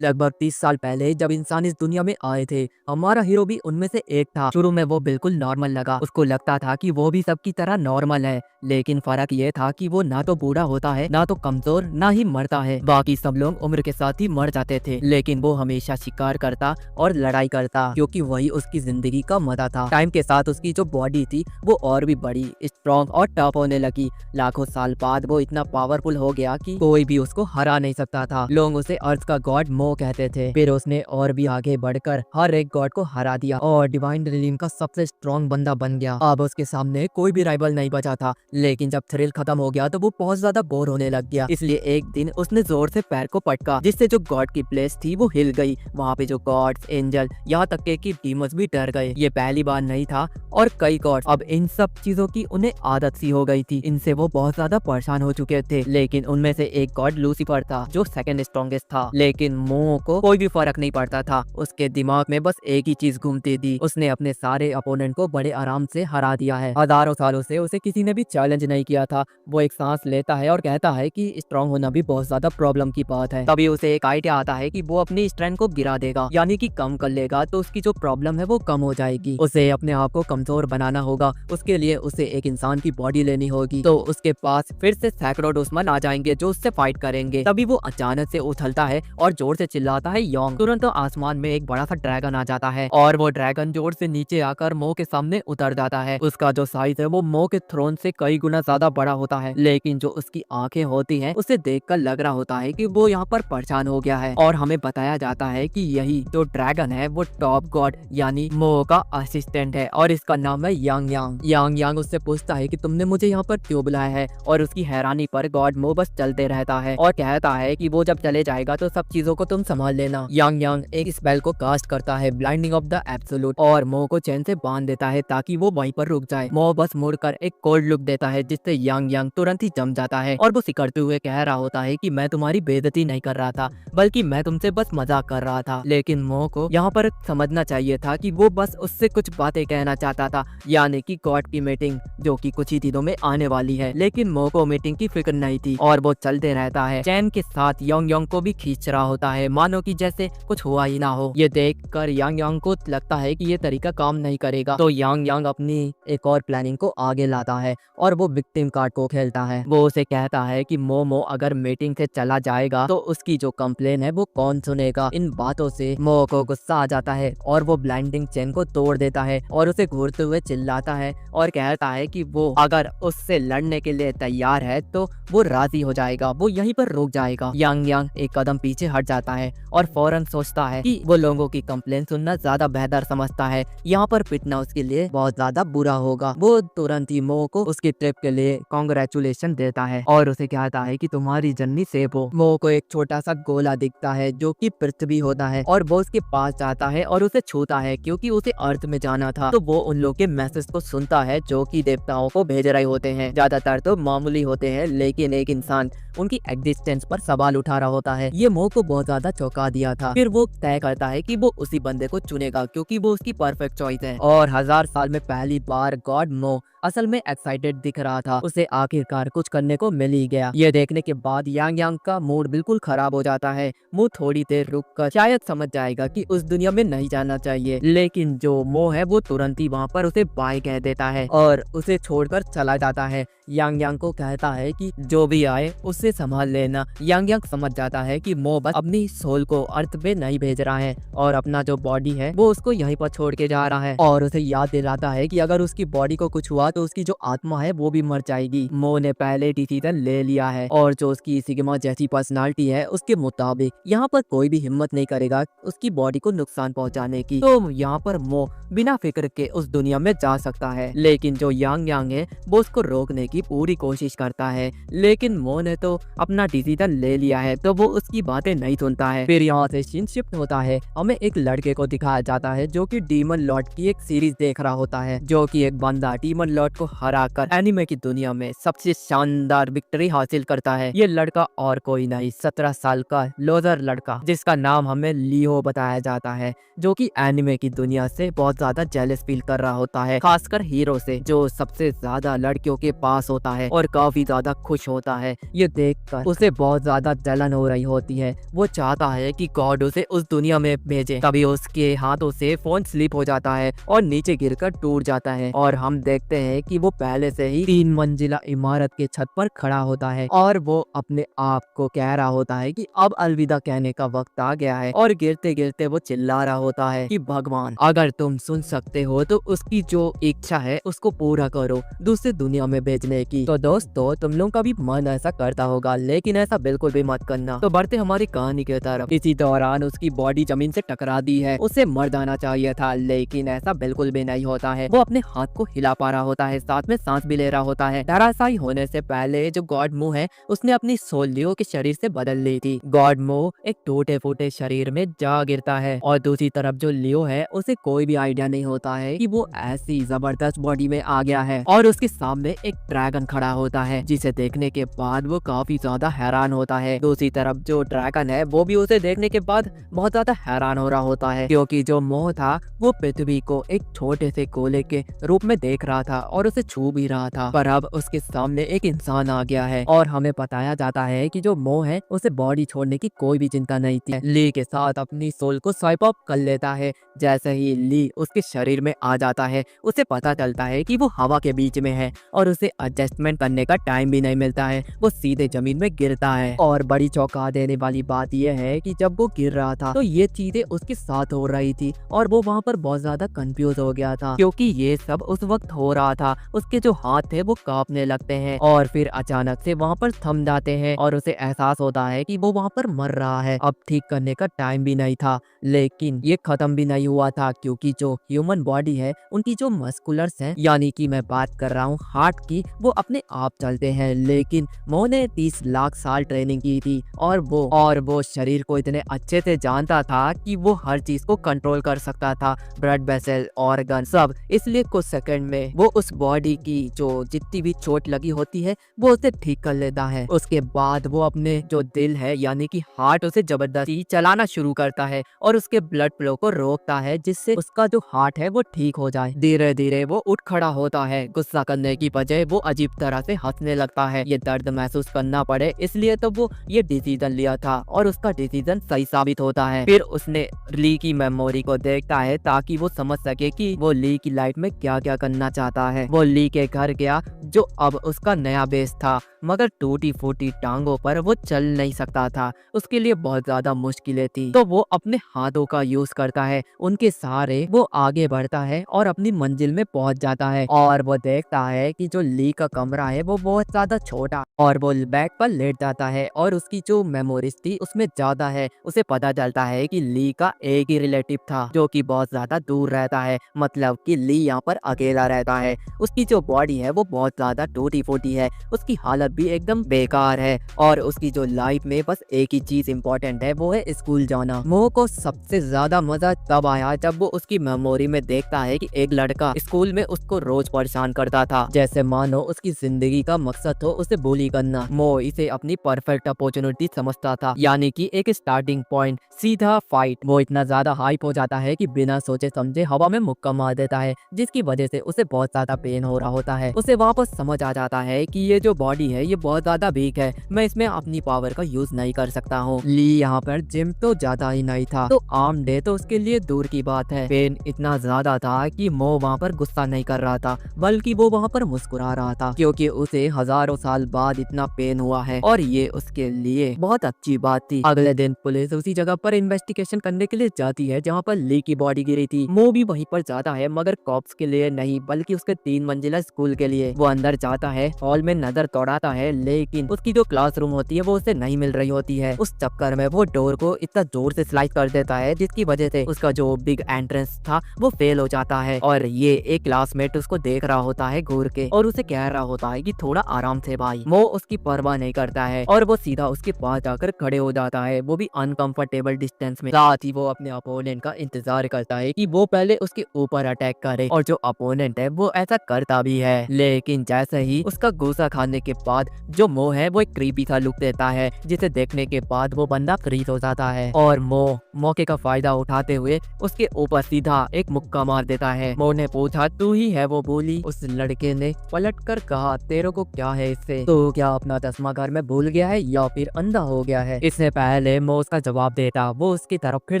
लगभग 30 साल पहले जब इंसान इस दुनिया में आए थे, हमारा हीरो भी उनमें से एक था। शुरू में वो बिल्कुल नॉर्मल लगा। उसको लगता था कि वो भी सबकी तरह नॉर्मल है, लेकिन फर्क ये था कि वो ना तो बूढ़ा होता है, ना तो कमजोर, ना ही मरता है। बाकी सब लोग उम्र के साथ ही मर जाते थे, लेकिन वो हमेशा शिकार करता और लड़ाई करता, क्योंकि वही उसकी जिंदगी का मजा था। टाइम के साथ उसकी जो बॉडी थी वो और भी बड़ी, स्ट्रॉन्ग और टफ होने लगी। लाखों साल बाद वो इतना पावरफुल हो गया कि कोई भी उसको हरा नहीं सकता था। लोग उसे अर्थ का गॉड मो कहते थे। फिर उसने और भी आगे बढ़कर हर एक गॉड को हरा दिया और डिवाइन रिलीम का सबसे स्ट्रॉन्ग बंदा बन गया। अब उसके सामने कोई भी राइवल नहीं बचा था। लेकिन जब थ्रिल खत्म हो गया तो वो बहुत ज्यादा बोर होने लग गया। इसलिए एक दिन उसने जोर से पैर को पटका, जिससे जो गॉड की प्लेस थी वो हिल गई। वहाँ पे जो गॉड्स, एंजल, यहाँ तक के कि डीमंस भी डर गए। ये पहली बार नहीं था और कई गॉड्स अब इन सब चीजों की उन्हें आदत सी हो गई थी। इनसे वो बहुत ज्यादा परेशान हो चुके थे। लेकिन उनमें से एक गॉड लूसीफर था, जो सेकंड स्ट्रॉन्गेस्ट था। लेकिन मो को कोई भी फर्क नहीं पड़ता था। उसके दिमाग में बस एक ही चीज घूमती थी। उसने अपने सारे अपोनेंट को बड़े आराम से हरा दिया है। हजारों सालों से उसे किसी ने भी चैलेंज नहीं किया था। वो एक सांस लेता है और कहता है कि स्ट्रॉन्ग होना भी बहुत ज्यादा प्रॉब्लम की बात है। तभी उसे एक आइडिया आता है कि वो अपनी स्ट्रेंथ को गिरा देगा, यानी कि कम कर लेगा, तो उसकी जो प्रॉब्लम है वो कम हो जाएगी। उसे अपने आप को कमजोर बनाना होगा। उसके लिए उसे एक इंसान की बॉडी लेनी होगी। तो उसके पास फिर से सैकड़ों दुश्मन आ जाएंगे जो उससे फाइट करेंगे। तभी वो अचानक से उछलता है और जोर से चिल्लाता है योंग। तुरंत तो आसमान में एक बड़ा सा ड्रैगन आ जाता है और वो ड्रैगन जोर से नीचे आकर मो के सामने उतर जाता है। उसका जो साइज है वो मो के थ्रोन से कई गुना ज्यादा बड़ा होता है, लेकिन जो उसकी आंखें होती हैं उसे देखकर लग रहा होता है कि वो यहाँ पर परेशान हो गया है। और हमें बताया जाता है कि यही जो ड्रैगन है वो टॉप गॉड यानी मो का असिस्टेंट है और इसका नाम है यांग यांग। यांग यांग उससे पूछता है कि तुमने मुझे यहाँ पर क्यों बुलाया है, और उसकी हैरानी पर गॉड मो बस चलते रहता है और कहता है कि वो जब चले जाएगा तो सब चीजों को तुम संभाल लेना। यांग यांग एक स्पेल को कास्ट करता है, ब्लाइंडिंग ऑफ द एब्सोल्यूट, और मो को चैन से बांध देता है ताकि वो वहीं पर रुक जाए। मो बस मुड़कर एक कोल्ड लुक देता है, जिससे यांग यांग तुरंत ही जम जाता है और वो सिकड़ते हुए कह रहा होता है कि मैं तुम्हारी बेइज्जती नहीं कर रहा था, बल्कि मैं तुमसे बस मजाक कर रहा था। लेकिन मो को यहाँ पर समझना चाहिए था कि वो बस उससे कुछ बातें कहना चाहता था, यानी कि गॉड की मीटिंग जो कि कुछ ही दिनों में आने वाली है। लेकिन मो को मीटिंग की फिक्र नहीं थी और वो चलते रहता है, चैन के साथ यांग यांग को भी खींच रहा होता है, मानो कि जैसे कुछ हुआ ही ना हो। ये देखकर यांग यांग को लगता है कि ये तरीका काम नहीं करेगा, तो यांग यांग अपनी एक और प्लानिंग को आगे लाता है और वो विक्टिम कार्ड को खेलता है। वो उसे कहता है कि मोमो अगर मीटिंग से चला जाएगा तो उसकी जो कंप्लेन है वो कौन सुनेगा। इन बातों से मो को गुस्सा आ जाता है और वो ब्लाइंडिंग चेन को तोड़ देता है और उसे घूरते हुए चिल्लाता है और कहता है कि वो अगर उससे लड़ने के लिए तैयार है तो वो राजी हो जाएगा, वो यहीं पर रुक जाएगा। यांग यांग एक कदम पीछे हट जाता है और फौरन सोचता है कि वो लोगों की कंप्लेन सुनना ज्यादा बेहतर समझता है, यहाँ पर पिटना उसके लिए बहुत ज्यादा बुरा होगा। वो तुरंत ही मो को उसकी ट्रिप के लिए कांग्रेचुलेशन देता है और उसे कहता है कि तुम्हारी जर्नी सेफ हो। मो को एक छोटा सा गोला दिखता है जो कि पृथ्वी होता है और वो उसके पास जाता है और उसे छूता है, क्योंकि उसे अर्थ में जाना था। तो वो उन लोग के मैसेज को सुनता है जो कि देवताओं को भेज रहे होते हैं। ज्यादातर तो मामूली होते हैं, लेकिन एक इंसान उनकी एग्जिस्टेंस पर सवाल उठा रहा होता है। ये मो को बहुत ज्यादा चौंका दिया था। फिर वो तय करता है कि वो उसी बंदे को चुनेगा, क्योंकि वो उसकी परफेक्ट चॉइस है। और 1000 साल में पहली बार गॉड मो असल में एक्साइटेड दिख रहा था। उसे आखिरकार कुछ करने को मिल ही गया। ये देखने के बाद यांग यांग का मूड बिल्कुल खराब हो जाता है। वो थोड़ी देर रुककर शायद समझ जाएगा कि उस दुनिया में नहीं जाना चाहिए, लेकिन जो मो है वो तुरंत ही वहाँ पर उसे बाय कह देता है और उसे छोड़कर चला जाता है। यांग यांग को कहता है कि जो भी आए उससे संभाल लेना। यांग यांग समझ जाता है कि मो बस अपनी सोल को अर्थ पे नहीं भेज रहा है और अपना जो बॉडी है वो उसको यहीं पर छोड़ के जा रहा है, और उसे याद दिलाता है कि अगर उसकी बॉडी को कुछ हुआ तो उसकी जो आत्मा है वो भी मर जाएगी। मो ने पहले डिसीजन ले लिया है और जो उसकी सिग्मा जैसी पर्सनालिटी है उसके मुताबिक यहाँ पर कोई भी हिम्मत नहीं करेगा उसकी बॉडी को नुकसान पहुँचाने की। तो यहाँ पर मो बिना फिक्र के उस दुनिया में जा सकता है, लेकिन जो यांग यांग है वो उसको रोकने की पूरी कोशिश करता है। लेकिन मो ने तो अपना डिसीजन ले लिया है, तो वो उसकी बातें नहीं सुनता है। फिर यहाँ से सीन शिफ्ट होता है। हमें एक लड़के को दिखाया जाता है जो कि डीमन लॉर्ड की एक सीरीज देख रहा होता है, जो कि एक बंदा डीमन लॉर्ड को हराकर एनिमे की दुनिया में सबसे शानदार विक्ट्री हासिल करता है। ये लड़का और कोई नहीं 17 साल का लोजर लड़का, जिसका नाम हमें लियो बताया जाता है, जो कि एनिमे की दुनिया से बहुत ज्यादा जेलस फील कर रहा होता है, खासकर हीरो से जो सबसे ज्यादा लड़कियों के पास होता है और काफी ज्यादा खुश होता है। ये देखकर उसे बहुत ज्यादा जलन हो रही होती है। वो चाहता है कि गॉड उसे उस दुनिया में भेजे। तभी उसके हाथों से फोन स्लिप हो जाता है और नीचे गिरकर टूट जाता है और हम देखते हैं कि वो पहले से ही 3 मंजिला इमारत के छत पर खड़ा होता है और वो अपने आप को कह रहा होता है कि अब अलविदा कहने का वक्त आ गया है। और गिरते गिरते वो चिल्ला रहा होता है कि भगवान, अगर तुम सुन सकते हो तो उसकी जो इच्छा है उसको पूरा करो, दूसरी दुनिया में भेजने की। तो दोस्तों, तुम लोगों का भी मन ऐसा करता होगा, लेकिन ऐसा बिल्कुल भी मत करना। तो बढ़ते हमारी कहानी की तरफ। इसी दौरान उसकी बॉडी जमीन से टकरा दी है। उसे मर जाना चाहिए था, लेकिन ऐसा बिल्कुल भी नहीं होता है। वो अपने हाथ को हिला पा रहा होता है, साथ में सांस भी ले रहा होता है। धराशायी होने से पहले जो गॉड मुंह है उसने अपनी सोल लियो के शरीर से बदल ली थी। गॉड मुंह एक टूटे फूटे शरीर में जा गिरता है और दूसरी तरफ जो लियो है उसे कोई भी आइडिया नहीं होता है कि वो ऐसी जबरदस्त बॉडी में आ गया है। और उसके सामने एक ड्रैगन खड़ा होता है, जिसे देखने के बाद वो काफी ज्यादा हैरान होता है। दूसरी तरफ जो ड्रैगन है वो भी उसे देखने के बाद बहुत ज्यादा हैरान हो रहा होता है, क्योंकि जो मोह था वो पृथ्वी को एक छोटे से गोले के रूप में देख रहा था और उसे छू भी रहा था। पर अब उसके सामने एक इंसान आ गया है और हमें बताया जाता है कि जो मोह है उसे बॉडी छोड़ने की कोई भी चिंता नहीं थी। ली के साथ अपनी सोल को स्वाइप अप कर लेता है। जैसे ही ली उसके शरीर में आ जाता है, उसे पता चलता है कि वो हवा के बीच में है और उसे एडजस्टमेंट करने का टाइम भी नहीं मिलता है। वो सीधे जमीन में गिरता है। और बड़ी चौंका देने वाली बात यह है कि जब वो गिर रहा था तो ये चीजें उसके साथ हो रही थी और वो वहाँ पर बहुत ज्यादा कंफ्यूज हो गया था, क्योंकि ये सब उस वक्त हो रहा था। उसके जो हाथ थे वो कांपने लगते हैं और फिर अचानक से वहाँ पर थम जाते हैं और उसे एहसास होता है कि वो वहाँ पर मर रहा है। अब ठीक करने का टाइम भी नहीं था, लेकिन ये खत्म भी नहीं हुआ था, क्योंकि जो ह्यूमन बॉडी है उनकी जो मस्कुलर्स हैं, यानी कि मैं बात कर रहा हूँ हार्ट की, वो अपने आप चलते हैं। लेकिन मोह ने 30 लाख साल ट्रेनिंग की थी और वो शरीर को इतने अच्छे से जानता था कि वो हर चीज को कंट्रोल कर सकता था, ब्लड वेसल, ऑर्गन, सब। इसलिए कुछ सेकंड में वो उस बॉडी की जो जितनी भी चोट लगी होती है वो उसे ठीक कर लेता है। उसके बाद वो अपने जो दिल है यानी कि हार्ट, उसे जबरदस्ती चलाना शुरू करता है और उसके ब्लड फ्लो को रोकता है, जिससे उसका जो हार्ट है वो ठीक हो जाए। धीरे धीरे वो उठ खड़ा होता है। गुस्सा करने की बजाय वो अजीब तरह से हंसने लगता है। ये दर्द महसूस करना पड़े इसलिए तो वो ये डिसीजन लिया था और उसका डिसीजन सही साबित होता है। फिर उसने ली की मेमोरी को देखता है ताकि वो समझ सके कि वो ली की लाइफ में क्या क्या करना चाहता है। वो ली के घर गया जो अब उसका नया बेस था, मगर टूटी फूटी टांगों पर वो चल नहीं सकता था। उसके लिए बहुत ज्यादा मुश्किलें थी, तो वो अपने हाथों का यूज करता है। उनके सहारे वो आगे बढ़ता है और अपनी मंजिल में पहुंच जाता है और वो देखता है कि जो ली का कमरा है वो बहुत ज्यादा छोटा, और वो बेड पर लेट जाता है और उसकी जो मेमोरीज थी उसमें ज्यादा है। उसे पता चलता है कि ली का एक ही रिलेटिव था जो कि बहुत ज्यादा दूर रहता है, मतलब कि ली यहाँ पर अकेला रहता है। उसकी जो बॉडी है वो बहुत ज्यादा टूटी फूटी है, उसकी हालत भी एकदम बेकार है और उसकी जो लाइफ में बस एक ही चीज इम्पोर्टेंट है, वो है स्कूल जाना। मोह को सबसे ज्यादा मजा तब आया जब वो उसकी मेमोरी में देखता है कि एक लड़का स्कूल में उसको रोज परेशान करता था, जैसे मानो उसकी जिंदगी का मकसद हो उसे बुली करना। मोह इसे अपनी परफेक्ट अपॉर्चुनिटी समझता था, यानी कि एक स्टार्टिंग पॉइंट, सीधा फाइट। वो इतना ज्यादा हाइप हो जाता है कि बिना सोचे समझे हवा में मुक्का मार देता है, जिसकी वजह से उसे बहुत ज्यादा पेन हो रहा होता है। उसे वापस समझ आ जाता है कि ये जो बॉडी है ये बहुत ज्यादा वीक है, मैं इसमें अपनी पावर का यूज नहीं कर सकता हूँ। ली यहाँ पर जिम तो ज्यादा ही नहीं था, तो आर्म डे तो उसके लिए दूर की बात है। पेन इतना ज्यादा था कि मोह वहाँ पर गुस्सा नहीं कर रहा था, बल्कि वो वहाँ पर मुस्कुरा रहा था, क्योंकि उसे हजारों साल बाद इतना पेन हुआ है और ये उसके लिए बहुत अच्छी बात थी। अगले दिन पुलिस उसी जगह पर इन्वेस्टिगेशन करने के लिए जाती है जहाँ पर ली की बॉडी गिरी थी। मोह भी वहीं पर जाता है, मगर कॉप्स के लिए नहीं बल्कि उसके 3 मंजिला स्कूल के लिए। वो अंदर जाता है, हॉल में नजर दौड़ाता है, लेकिन उसकी जो क्लासरूम होती है वो उसे नहीं मिल रही होती है। उस चक्कर में वो डोर को इतना जोर से स्लाइड कर देता है जिसकी वजह से उसका जो बिग एंट्रेंस था वो फेल हो जाता है। और ये एक क्लासमेट उसको देख रहा होता है घूर के और उसे कह रहा होता है कि थोड़ा आराम से भाई। वो उसकी परवाह नहीं करता है और वो सीधा उसके पास जाकर खड़े हो जाता है, वो भी अनकंफर्टेबल डिस्टेंस में। साथ ही वो अपने अपोनेंट का इंतजार करता है कि वो पहले उसके ऊपर अटैक करे और जो अपोनेंट है वो ऐसा करता भी है। लेकिन जैसे ही उसका गुस्सा खाने के बाद जो मो है वो एक क्रीपी सा लुक देता है, जिसे देखने के बाद वो बंदा फ्रीज हो जाता है और मो मौके का फायदा उठाते हुए उसके ऊपर सीधा एक मुक्का मार देता है। मो ने पूछा, तू ही है वो बोली? उस लड़के ने पलट कर कहा, तेरे को क्या है इससे? तो क्या अपना चश्मा घर में भूल गया है या फिर अंधा हो गया है? इससे पहले मो उसका जवाब देता, वो उसकी तरफ फिर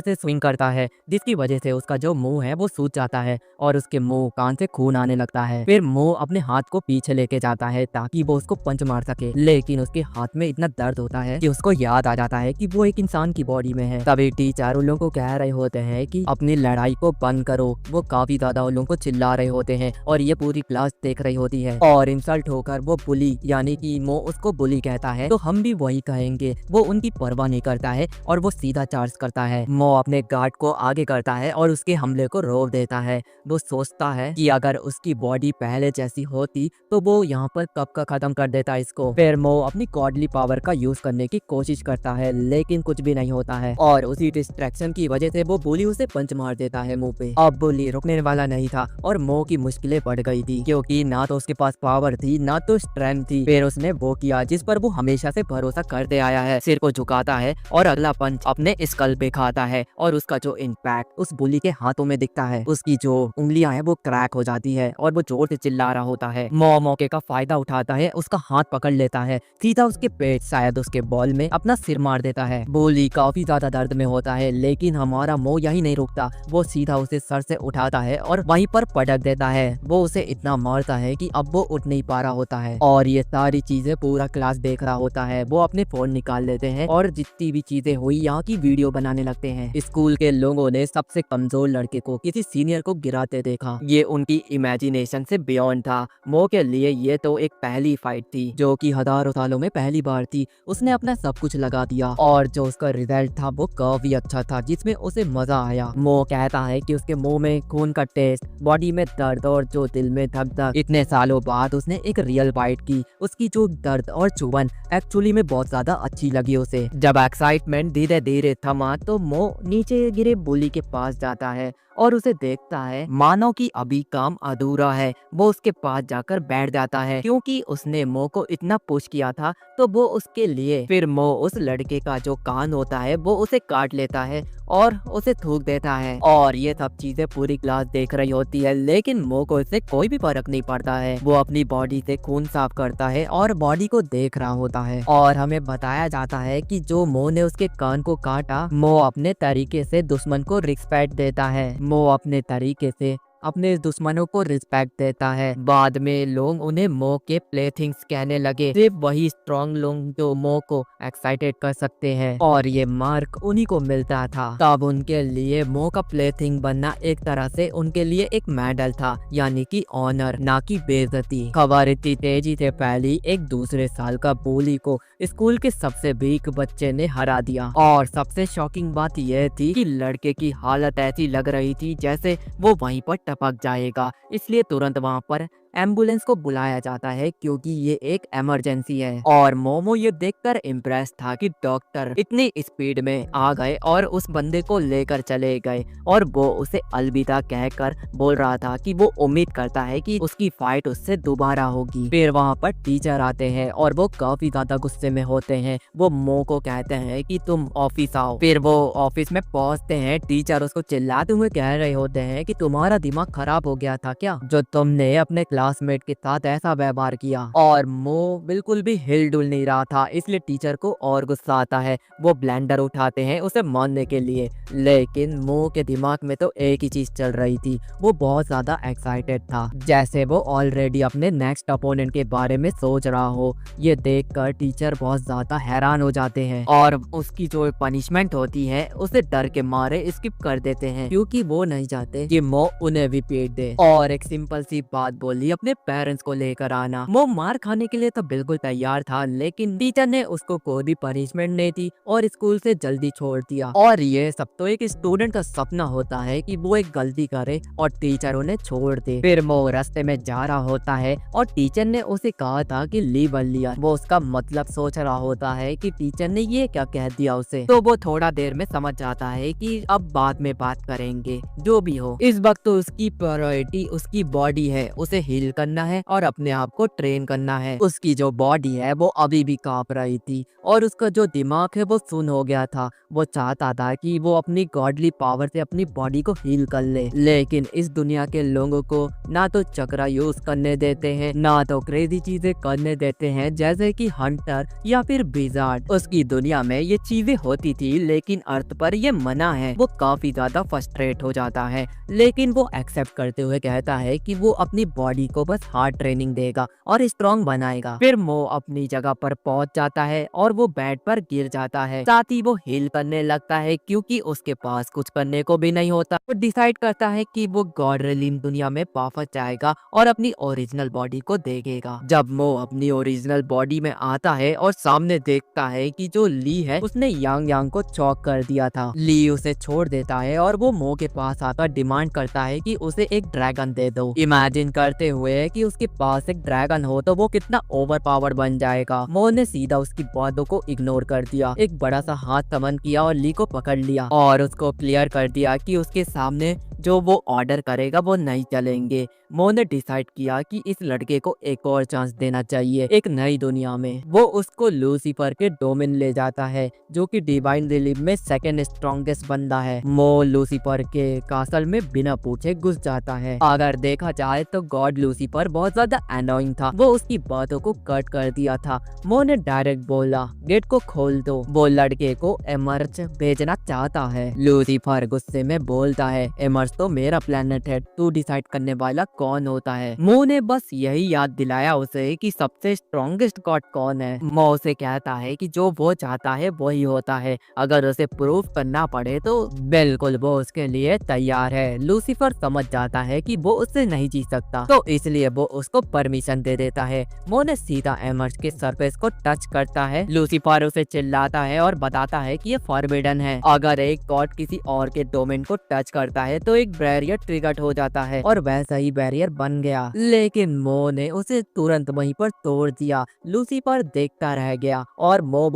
से स्विंग करता है, जिसकी वजह से उसका जो मुंह है वो सूज जाता है और उसके मुंह कान से खून आने लगता है। फिर मो अपने हाथ को पीछे लेके जाता है ताकि वो उसको पंच मार सके, लेकिन उसके हाथ में इतना दर्द होता है कि उसको याद आ जाता है कि वो एक इंसान की बॉडी में है। तभी टीचर उन लोगों को कह रहे होते हैं कि अपनी लड़ाई को बंद करो। वो काफी ज्यादा उन लोगों को चिल्ला रहे होते हैं और ये पूरी क्लास देख रही होती है और इंसल्ट होकर वो बुली यानी कि मो उसको बुली कहता है, तो हम भी वही कहेंगे। वो उनकी परवाह नहीं करता है और वो सीधा चार्ज करता है। मो अपने गार्ड को आगे करता है और उसके हमले को रोक देता है। वो सोचता है कि अगर उसकी बॉडी पहले जैसी होती तो वो यहाँ पर कब का खत्म कर देता इसको। फिर मो अपनी गॉडली पावर का यूज करने की कोशिश करता है, लेकिन कुछ भी नहीं होता है और उसी डिस्ट्रैक्शन की वजह से वो बुली उसे पंच मार देता है मुंह पे। अब बुली रुकने वाला नहीं था और मो की मुश्किलें बढ़ गई थी, क्योंकि ना तो उसके पास पावर थी ना तो स्ट्रेंथ थी। फिर उसने वो किया जिस पर वो हमेशा से भरोसा करते आया है, सिर को झुकाता है और अगला पंच अपने स्कल पे खाता है और उसका जो इम्पैक्ट उस बुली के हाथों में दिखता है, उसकी जो उंगलियां हैं वो क्रैक हो जाती है और वो जोर से चिल्ला रहा होता है। मो मौके का फायदा उठाता है, उसका हाथ पकड़ लेता है, सीधा उसके पेट शायद उसके बॉल में अपना सिर मार देता है। बुली काफी ज्यादा दर्द में होता है, लेकिन हमारा मो यही नहीं रुकता। वो सीधा उसे सर से उठाता है और वहीं पर पटक देता है। वो उसे इतना मारता है कि अब वो उठ नहीं पा रहा होता है और ये सारी चीजें पूरा क्लास देख रहा होता है। वो अपने फोन निकाल लेते हैं और जितनी भी चीजें हुई यहाँ की वीडियो बनाने लगते हैं। स्कूल के लोगों ने सबसे कमजोर लड़के को किसी सीनियर को गिराते देखा। ये उनकी इमेजिनेशन से बियॉन्ड था। मो के लिए ये तो एक पहली फाइट थी जो कि हजारों सालों में पहली बार थी। उसने अपना सब कुछ लगा दिया और जो उसका रिजल्ट था वो काफी अच्छा था, जिसमें उसे मजा आया। मो कहता है कि उसके मुंह में खून का टेस्ट, बॉडी में दर्द और जो दिल में धक धक, इतने सालों बाद उसने एक रियल फाइट की। उसकी जो दर्द और चुभन एक्चुअली में बहुत ज्यादा अच्छी लगी उसे। जब एक्साइटमेंट धीरे धीरे थमा तो मो नीचे गिरे बुली के पास जाता है और उसे देखता है मानो कि अभी काम अधूरा है। वो उसके पास जाकर बैठ जाता है, क्योंकि उसने मो को इतना पुश किया था तो वो उसके लिए। फिर मो उस लड़के का जो कान होता है वो उसे काट लेता है और उसे थूक देता है और ये सब चीजें पूरी क्लास देख रही होती है, लेकिन मो को इससे कोई भी फर्क नहीं पड़ता है। वो अपनी बॉडी से खून साफ करता है और बॉडी को देख रहा होता है और हमें बताया जाता है कि जो मो ने उसके कान को काटा, मो अपने तरीके से दुश्मन को रिस्पेक्ट देता है। मो अपने तरीके से अपने दुश्मनों को रिस्पेक्ट देता है। बाद में लोग उन्हें मो के प्लेथिंग्स कहने लगे। सिर्फ वही स्ट्रॉन्ग लोग जो मो को एक्साइटेड कर सकते हैं और ये मार्क उन्हीं को मिलता था। तब उनके लिए मो का प्लेथिंग बनना एक तरह से उनके लिए एक मेडल था, यानी कि ऑनर, ना कि बेइज्जती। खबर इतनी तेजी से फैली, एक दूसरे साल का बुली को स्कूल के सबसे वीक बच्चे ने हरा दिया और सबसे शॉकिंग बात यह थी कि लड़के की हालत ऐसी लग रही थी जैसे वो वहीं पर टपक जाएगा। इसलिए तुरंत वहां पर एम्बुलेंस को बुलाया जाता है, क्योंकि ये एक इमरजेंसी है। और मोमो ये देखकर इम्प्रेस था कि डॉक्टर इतनी स्पीड में आ गए और उस बंदे को लेकर चले गए और वो उसे अलविदा कहकर बोल रहा था कि वो उम्मीद करता है कि उसकी फाइट उससे दोबारा होगी। फिर वहाँ पर टीचर आते हैं और वो काफी ज्यादा गुस्से में होते हैं। वो मो को कहते हैं कि तुम ऑफिस आओ। फिर वो ऑफिस में पहुँचते हैं। टीचर उसको चिल्लाते हुए कह रहे होते हैं कि तुम्हारा दिमाग खराब हो गया था क्या, जो तुमने अपने क्लासमेट के साथ ऐसा व्यवहार किया। और मो बिल्कुल भी हिल डुल नहीं रहा था, इसलिए टीचर को और गुस्सा आता है। वो ब्लेंडर उठाते हैं उसे मारने के लिए, लेकिन मो के दिमाग में तो एक ही चीज चल रही थी। वो बहुत ज्यादा एक्साइटेड था, जैसे वो ऑलरेडी अपने नेक्स्ट अपोनेंट के बारे में सोच रहा हो। ये देखकर टीचर बहुत ज्यादा हैरान हो जाते हैं और उसकी जो पनिशमेंट होती है उसे डर के मारे स्किप कर देते हैं, क्योंकि वो नहीं चाहते कि मो उन्हें भी पीट दे। और एक सिंपल सी बात बोली, अपने पेरेंट्स को लेकर आना। मो मार खाने के लिए तो बिल्कुल तैयार था, लेकिन टीचर ने उसको कोई भी पनिशमेंट नहीं दी और स्कूल से जल्दी छोड़ दिया। और ये सब तो एक स्टूडेंट का सपना होता है कि वो एक गलती करे और टीचर उन्हें छोड़ दे। फिर मो रास्ते में जा रहा होता है और टीचर ने उसे कहा था कि लीव अर्लियर। वो उसका मतलब सोच रहा होता है कि टीचर ने ये क्या कह दिया उसे। तो वो थोड़ा देर में समझ जाता है कि अब बाद में बात करेंगे, जो भी हो। इस वक्त तो उसकी प्रायोरिटी उसकी बॉडी है, उसे हील करना है और अपने आप को ट्रेन करना है। उसकी जो बॉडी है वो अभी भी कांप रही थी और उसका जो दिमाग है वो सुन हो गया था। वो चाहता था कि वो अपनी गॉडली पावर से अपनी बॉडी को हील कर ले, लेकिन इस दुनिया के लोगों को ना तो चक्रा यूज करने देते हैं, ना तो क्रेजी चीजें करने देते हैं जैसे कि हंटर या फिर विजार्ड। उसकी दुनिया में ये चीजें होती थी लेकिन अर्थ पर ये मना है। वो काफी ज्यादा फ्रस्ट्रेट हो जाता है, लेकिन वो एक्सेप्ट करते हुए कहता है कि वो अपनी बॉडी को बस हार्ड ट्रेनिंग देगा और स्ट्रॉन्ग बनाएगा। फिर मो अपनी जगह पर पहुंच जाता है और वो बेड पर गिर जाता है। साथ ही वो हील करने लगता है क्योंकि उसके पास कुछ करने को भी नहीं होता। वो डिसाइड करता है कि वो गॉड रिलीम दुनिया में वापस जाएगा और अपनी ओरिजिनल बॉडी को देखेगा। जब मो अपनी ओरिजिनल बॉडी में आता है और सामने देखता है कि जो ली है उसने यांग यांग को चौक कर दिया था। ली उसे छोड़ देता है और वो मो के पास आकर डिमांड करता है कि उसे एक ड्रैगन दे दो, इमेजिन करते हुए कि उसके पास एक ड्रैगन हो तो वो कितना ओवर पावर बन जाएगा। मो ने सीधा उसकी बातों को इग्नोर कर दिया, एक बड़ा सा हाथ समन किया और ली को पकड़ लिया और उसको क्लियर कर दिया कि उसके सामने जो वो ऑर्डर करेगा वो नहीं चलेंगे। मो ने डिसाइड किया कि इस लड़के को एक और चांस देना चाहिए एक नई दुनिया में। वो उसको लूसीफर के डोमेन ले जाता है जो कि डिवाइन रिलीफ में सेकंड स्ट्रॉन्गेस्ट बंदा है। मो लूसीफर के कासल में बिना पूछे घुस जाता है। अगर देखा जाए तो गॉड लूसीफर बहुत ज्यादा एनोइंग था, वो उसकी बातों को कट कर दिया था। मो ने डायरेक्ट बोला गेट को खोल दो, वो लड़के को एमर्ज भेजना चाहता है। लूसीफर गुस्से में बोलता है एमर्ज तो मेरा प्लेनेट है, तू डिसाइड करने वाला कौन होता है। मो ने बस यही याद दिलाया उसे कि सबसे स्ट्रॉन्गेस्ट गॉड कौन है। मो उसे कहता है कि जो वो चाहता है वही होता है, अगर उसे प्रूफ करना पड़े तो बिल्कुल वो उसके लिए तैयार है। लूसीफर समझ जाता है कि वो उससे नहीं जीत सकता, तो इसलिए वो उसको परमिशन दे देता है। मो ने सीधा एमर्ज के सरफेस को टच करता है। लूसीफर उसे चिल्लाता है और बताता है कि ये फॉरबिडन है, अगर एक गॉड किसी और के डोमेन को टच करता है तो एक बैरियर ट्रिगर हो जाता है, और वैसा ही बैरियर बन गया। लेकिन मो ने उसे तुरंत वहीं पर तोड़ दिया। लूसीफर देखता रह गया और मो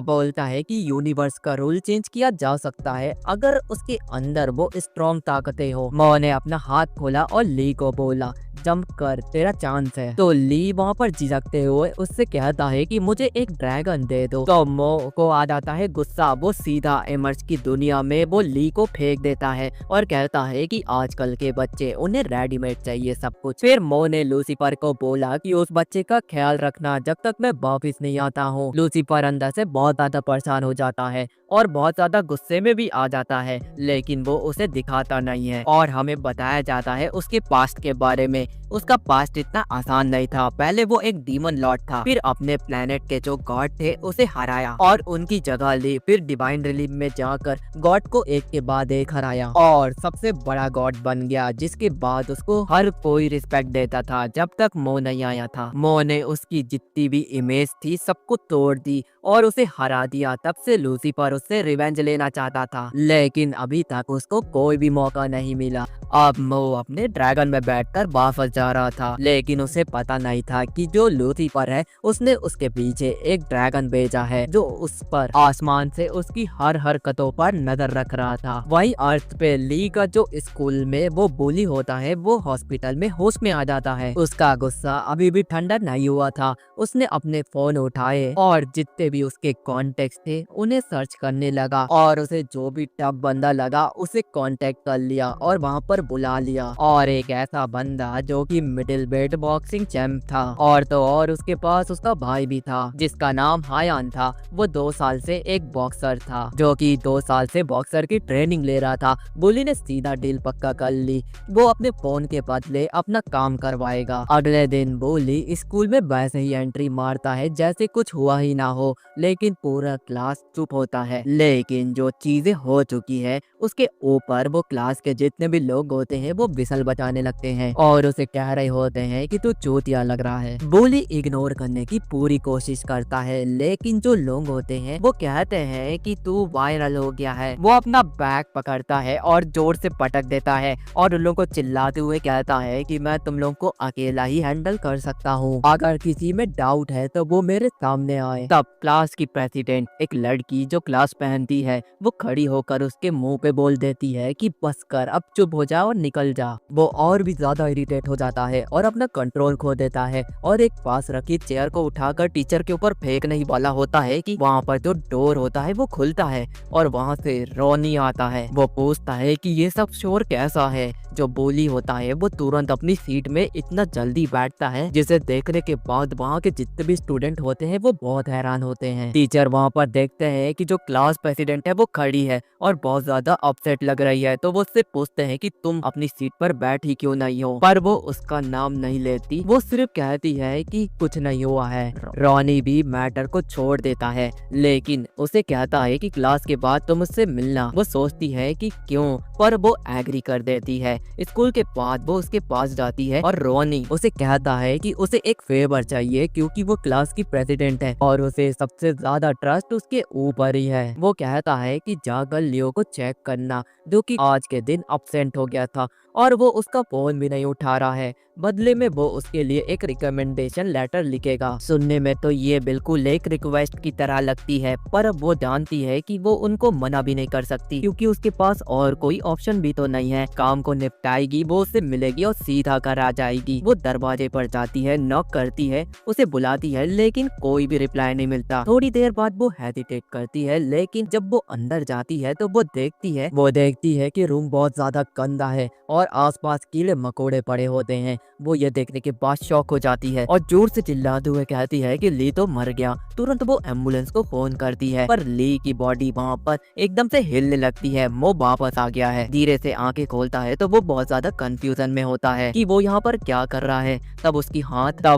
बोलता है कि यूनिवर्स का रूल चेंज किया जा सकता है अगर उसके अंदर वो स्ट्रॉन्ग ताकतें हो। मो ने अपना हाथ खोला और ली को बोला जंप कर, तेरा चांस है। तो ली वहाँ पर झिझकते हुए उससे कहता है कि मुझे एक ड्रैगन दे दो। तो मो को आ जाता है गुस्सा, वो सीधा एमर्ज की दुनिया में वो ली को फेंक देता है और कहता है कि आजकल के बच्चे उन्हें रेडीमेड चाहिए सब कुछ। फिर मो ने लूसीफर को बोला कि उस बच्चे का ख्याल रखना जब तक मैं वापिस नहीं आता हूँ। लूसीफर अंदर से बहुत ज्यादा परेशान हो जाता है और बहुत ज्यादा गुस्से में भी आ जाता है, लेकिन वो उसे दिखाता नहीं है। और हमें बताया जाता है उसके पास्ट के बारे में। उसका पास्ट इतना आसान नहीं था। पहले वो एक डीमन लॉर्ड था, फिर अपने प्लेनेट के जो गॉड थे उसे हराया और उनकी जगह ली। फिर डिवाइन रिलीफ में जाकर गॉड को एक के बाद एक हराया और सबसे बड़ा गॉड बन गया, जिसके बाद उसको हर कोई रिस्पेक्ट देता था जब तक मो नहीं आया था। मो ने उसकी जितनी भी इमेज थी सबको तोड़ दी और उसे हरा दिया। तब से लूसीफर उससे रिवेंज लेना चाहता था, लेकिन अभी तक उसको कोई भी मौका नहीं मिला। अब मो अपने ड्रैगन में बैठकर वापस जा रहा था, लेकिन उसे पता नहीं था कि जो लूसीफर है उसने उसके पीछे एक ड्रैगन भेजा है जो उस पर आसमान से उसकी हर हरकतों पर नजर रख रहा था। वहीं अर्थ पे ली का जो स्कूल में वो बुली होता है वो हॉस्पिटल में होश में आ जाता है। उसका गुस्सा अभी भी ठंडा नहीं हुआ था। उसने अपने फोन उठाए और जितने भी उसके कॉन्टेक्ट थे उन्हें सर्च करने लगा और उसे जो भी टफ बंदा लगा उसे कांटेक्ट कर लिया और वहां पर बुला लिया। और एक ऐसा बंदा जो कि मिडिल वेट बॉक्सिंग चैंप था, और तो और उसके पास उसका भाई भी था जिसका नाम हायान था। वो 2 साल से एक बॉक्सर था जो कि 2 साल से बॉक्सर की ट्रेनिंग ले रहा था। बुली ने सीधा डील पक्का कर ली, वो अपने फोन के बदले अपना काम करवाएगा। अगले दिन बुली स्कूल में वैसे ही एंट्री मारता है जैसे कुछ हुआ ही ना हो, लेकिन पूरा क्लास चुप होता है। लेकिन जो चीजें हो चुकी है उसके ऊपर वो क्लास के जितने भी लोग होते हैं वो विसल बजाने लगते हैं और उसे कह रहे होते हैं कि तू चूतिया लग रहा है। बुली इग्नोर करने की पूरी कोशिश करता है, लेकिन जो लोग होते हैं वो कहते हैं कि तू वायरल हो गया है। वो अपना बैग पकड़ता है और जोर से पटक देता है और उन लोगों को चिल्लाते हुए कहता है कि मैं तुम लोगों को अकेला ही हैंडल कर सकता हूँ, अगर किसी में डाउट है तो वो मेरे सामने आए। तब क्लास की प्रेसिडेंट एक लड़की जो क्लास ग्लास पहनती है वो खड़ी होकर उसके मुंह पे बोल देती है कि बस कर, अब चुप हो जा और निकल जा। वो और भी ज्यादा इरिटेट हो जाता है और अपना कंट्रोल खो देता है और एक पास रखी चेयर को उठाकर टीचर के ऊपर फेंकने ही वाला होता है कि वहाँ पर जो डोर होता है वो खुलता है और वहाँ से रोनी आता है। वो पूछता है कि ये सब शोर कैसा है। जो बोली होता है वो तुरंत अपनी सीट में इतना जल्दी बैठता है जिसे देखने के बाद वहाँ के जितने भी स्टूडेंट होते हैं वो बहुत हैरान होते हैं। टीचर वहाँ पर देखते हैं कि जो क्लास प्रेसिडेंट है वो खड़ी है और बहुत ज्यादा अपसेट लग रही है, तो वो उससे पूछते हैं कि तुम अपनी सीट पर बैठी क्यों नहीं हो, पर वो उसका नाम नहीं लेती। वो सिर्फ कहती है कि कुछ नहीं हुआ है। रॉनी भी मैटर को छोड़ देता है लेकिन उसे कहता है कि क्लास के बाद तुम मुझसे मिलना। वो सोचती है कि क्यों, पर वो एग्री कर देती है। स्कूल के बाद वो उसके पास जाती है और रॉनी उसे कहता है कि उसे एक फेवर चाहिए क्योंकि वो क्लास की प्रेसिडेंट है और उसे सबसे ज्यादा ट्रस्ट उसके ऊपर ही है। वो कहता है कि जाकर लियो को चेक करना जो कि आज के दिन अब्सेंट हो गया था और वो उसका फोन भी नहीं उठा रहा है। बदले में वो उसके लिए एक रिकमेंडेशन लेटर लिखेगा। सुनने में तो ये बिल्कुल एक रिक्वेस्ट की तरह लगती है, पर वो जानती है कि वो उनको मना भी नहीं कर सकती क्योंकि उसके पास और कोई ऑप्शन भी तो नहीं है। काम को निपटाएगी, वो उससे मिलेगी और सीधा घर आ जाएगी। वो दरवाजे पर जाती है, नॉक करती है, उसे बुलाती है लेकिन कोई भी रिप्लाई नहीं मिलता। थोड़ी देर बाद वो हेजिटेट करती है लेकिन जब वो अंदर जाती है तो वो देखती है कि रूम बहुत ज्यादा गंदा है और आसपास कीड़े मकोड़े पड़े होते हैं। वो ये देखने के बाद शॉक हो जाती है और जोर से चिल्लाते हुए कहती है कि ली तो मर गया। तुरंत वो एम्बुलेंस को फोन करती है पर ली की बॉडी वहाँ पर एकदम से हिलने लगती है। वो वापस आ गया है। धीरे से आंखें खोलता है तो वो बहुत ज्यादा कंफ्यूजन में होता है कि वो यहाँ पर क्या कर रहा है। तब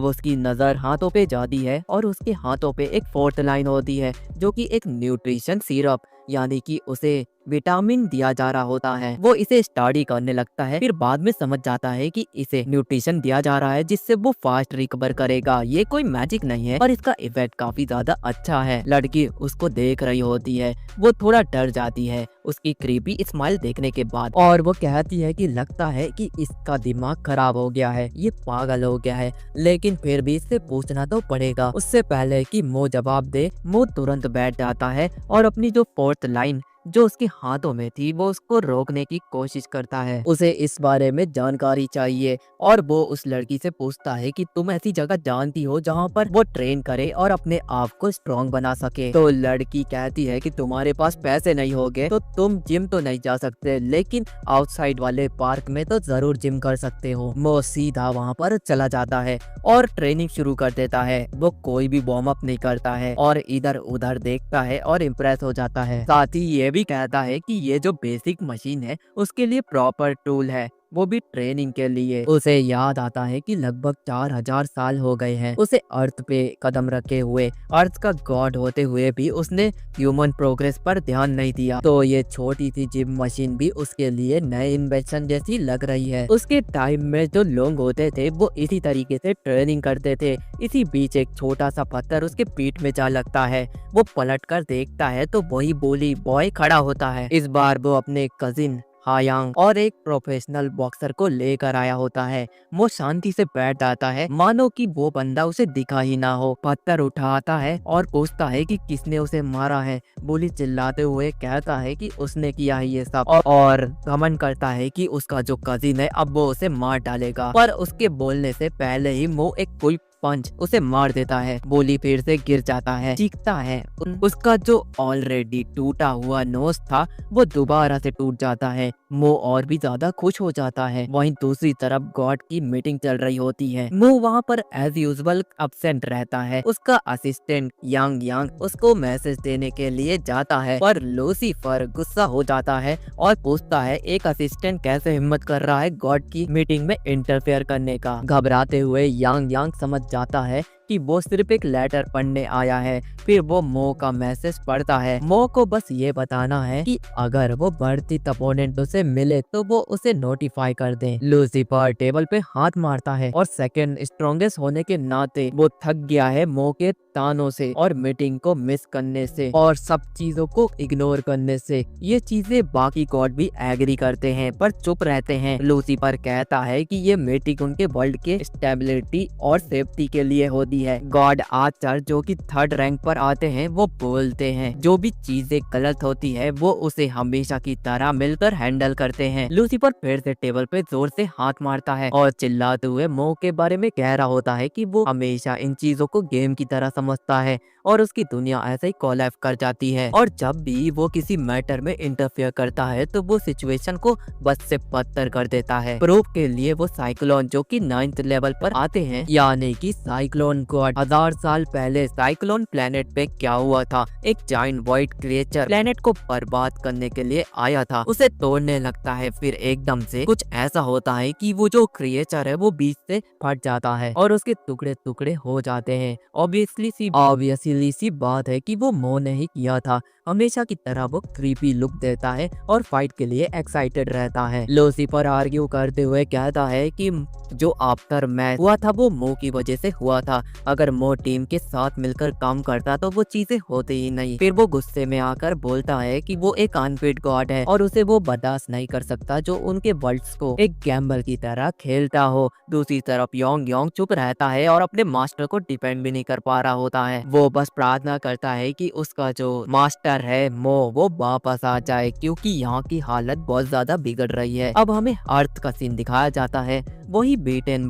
उसकी नजर हाथों पे जाती है और उसके हाथों पे एक फोर्थ लाइन होती है जो कि एक न्यूट्रिशन सिरप यानी कि उसे विटामिन दिया जा रहा होता है। वो इसे स्टडी करने लगता है, फिर बाद में समझ जाता है कि इसे न्यूट्रिशन दिया जा रहा है जिससे वो फास्ट रिकवर करेगा। ये कोई मैजिक नहीं है पर इसका इफेक्ट काफी ज्यादा अच्छा है। लड़की उसको देख रही होती है, वो थोड़ा डर जाती है उसकी क्रीपी स्माइल देखने के बाद और वो कहती है कि लगता है कि इसका दिमाग खराब हो गया है, ये पागल हो गया है, लेकिन फिर भी इससे पूछना तो पड़ेगा। उससे पहले कि मो जवाब दे, मो तुरंत बैठ जाता है और अपनी जो फोर्थ लाइन जो उसके हाथों में थी वो उसको रोकने की कोशिश करता है। उसे इस बारे में जानकारी चाहिए और वो उस लड़की से पूछता है कि तुम ऐसी जगह जानती हो जहाँ पर वो ट्रेन करे और अपने आप को स्ट्रॉन्ग बना सके। तो लड़की कहती है कि तुम्हारे पास पैसे नहीं होंगे तो तुम जिम तो नहीं जा सकते, लेकिन आउटसाइड वाले पार्क में तो जरूर जिम कर सकते हो। वो सीधा वहाँ पर चला जाता है और ट्रेनिंग शुरू कर देता है। वो कोई भी वार्म अप नहीं करता है और इधर उधर देखता है और इम्प्रेस हो जाता है। साथ ही ये भी कहता है कि ये जो बेसिक मशीन है उसके लिए प्रॉपर टूल है, वो भी ट्रेनिंग के लिए। उसे याद आता है कि लगभग 4000 साल हो गए हैं उसे अर्थ पे कदम रखे हुए। अर्थ का गॉड होते हुए भी उसने ह्यूमन प्रोग्रेस पर ध्यान नहीं दिया, तो ये छोटी सी जिम मशीन भी उसके लिए नए इन्वेंशन जैसी लग रही है। उसके टाइम में जो लोग होते थे वो इसी तरीके से ट्रेनिंग करते थे। इसी बीच एक छोटा सा पत्थर उसके पीठ में जा लगता है। वो पलट कर देखता है तो वही बोली बॉय खड़ा होता है। इस बार वो अपने कजिन हायांग और एक प्रोफेशनल बॉक्सर को लेकर आया होता है। वो शांति से बैठ जाता है मानो कि वो बंदा उसे दिखा ही ना हो। पत्थर उठाता है और पूछता है कि किसने उसे मारा है। बोली चिल्लाते हुए कहता है कि उसने किया है ये सब और घमंड करता है कि उसका जो कजिन है अब वो उसे मार डालेगा, पर उसके बोलने से पहले ही वो एक क्विक पंच उसे मार देता है। बोली फिर से गिर जाता है, चीखता है। उसका जो ऑलरेडी टूटा हुआ नोज था वो दोबारा से टूट जाता है। मो और भी ज्यादा खुश हो जाता है। वहीं दूसरी तरफ गॉड की मीटिंग चल रही होती है। मो वहाँ पर एज यूजुअल अब्सेंट रहता है। उसका असिस्टेंट यांग यांग उसको मैसेज देने के लिए जाता है, पर लूसीफर गुस्सा हो जाता है और पूछता है एक असिस्टेंट कैसे हिम्मत कर रहा है गॉड की मीटिंग में इंटरफेयर करने का। घबराते हुए यांग यांग समझ जाता है कि वो सिर्फ एक लेटर पढ़ने आया है। फिर वो मो का मैसेज पढ़ता है। मो को बस ये बताना है कि अगर वो बढ़ती अपोनेंट उसे मिले तो वो उसे नोटिफाई कर दे। लूसीफर टेबल पे हाथ मारता है और सेकंड स्ट्रॉन्गेस्ट होने के नाते वो थक गया है मो के तानों से और मीटिंग को मिस करने से और सब चीजों को इग्नोर करने से। ये चीजें बाकी गॉड भी एग्री करते हैं पर चुप रहते हैं। लूसीफर कहता है कि ये मीटिंग उनके वर्ल्ड के स्टेबिलिटी और सेफ्टी के लिए होती होती है। गॉड आर्चर जो कि 3rd रैंक पर आते हैं वो बोलते हैं जो भी चीजें गलत होती है वो उसे हमेशा की तरह मिलकर हैंडल करते हैं। लूसीफर फिर से टेबल पे जोर से हाथ मारता है और चिल्लाते हुए मो के बारे में कह रहा होता है कि वो हमेशा इन चीजों को गेम की तरह समझता है और उसकी दुनिया ऐसे ही कोलैप्स कर जाती है और जब भी वो किसी मैटर में इंटरफेयर करता है तो वो सिचुएशन को बस से बदतर कर देता है। प्रूफ के लिए वो साइक्लोन जो कि 9th लेवल पर आते हैं यानी कि साइक्लोन गॉड। 1000 साल पहले साइक्लोन प्लेनेट पे क्या हुआ था, एक जायंट वाइट क्रिएचर प्लेनेट को बर्बाद करने के लिए आया था, उसे तोड़ने लगता है। फिर एकदम से कुछ ऐसा होता है कि वो जो क्रिएचर है वो बीच से फट जाता है और उसके टुकड़े टुकड़े हो जाते हैं। ऑब्वियसली सी बात है कि वो मो ने ही किया था। हमेशा की तरह वो क्रीपी लुक देता है और फाइट के लिए एक्साइटेड रहता है। लूसीफर आर्ग्यू करते हुए कहता है कि जो आफ्टर मैच हुआ था वो मो की वजह से हुआ था। अगर मो टीम के साथ मिलकर काम करता तो वो चीजें होती ही नहीं। फिर वो गुस्से में आकर बोलता है कि वो एक अनफिट गॉड है और उसे वो बर्दाश्त नहीं कर सकता जो उनके वर्ल्ड्स को एक गैम्बल की तरह खेलता हो। दूसरी तरफ योंग योंग चुप रहता है और अपने मास्टर को डिपेंड भी नहीं कर पा रहा होता है। वो बस प्रार्थना करता है कि उसका जो मास्टर है मो वो वापस आ जाए क्योंकि यहाँ की हालत बहुत ज्यादा बिगड़ रही है। अब हमें अर्थ का सीन दिखाया जाता है। वही बीटन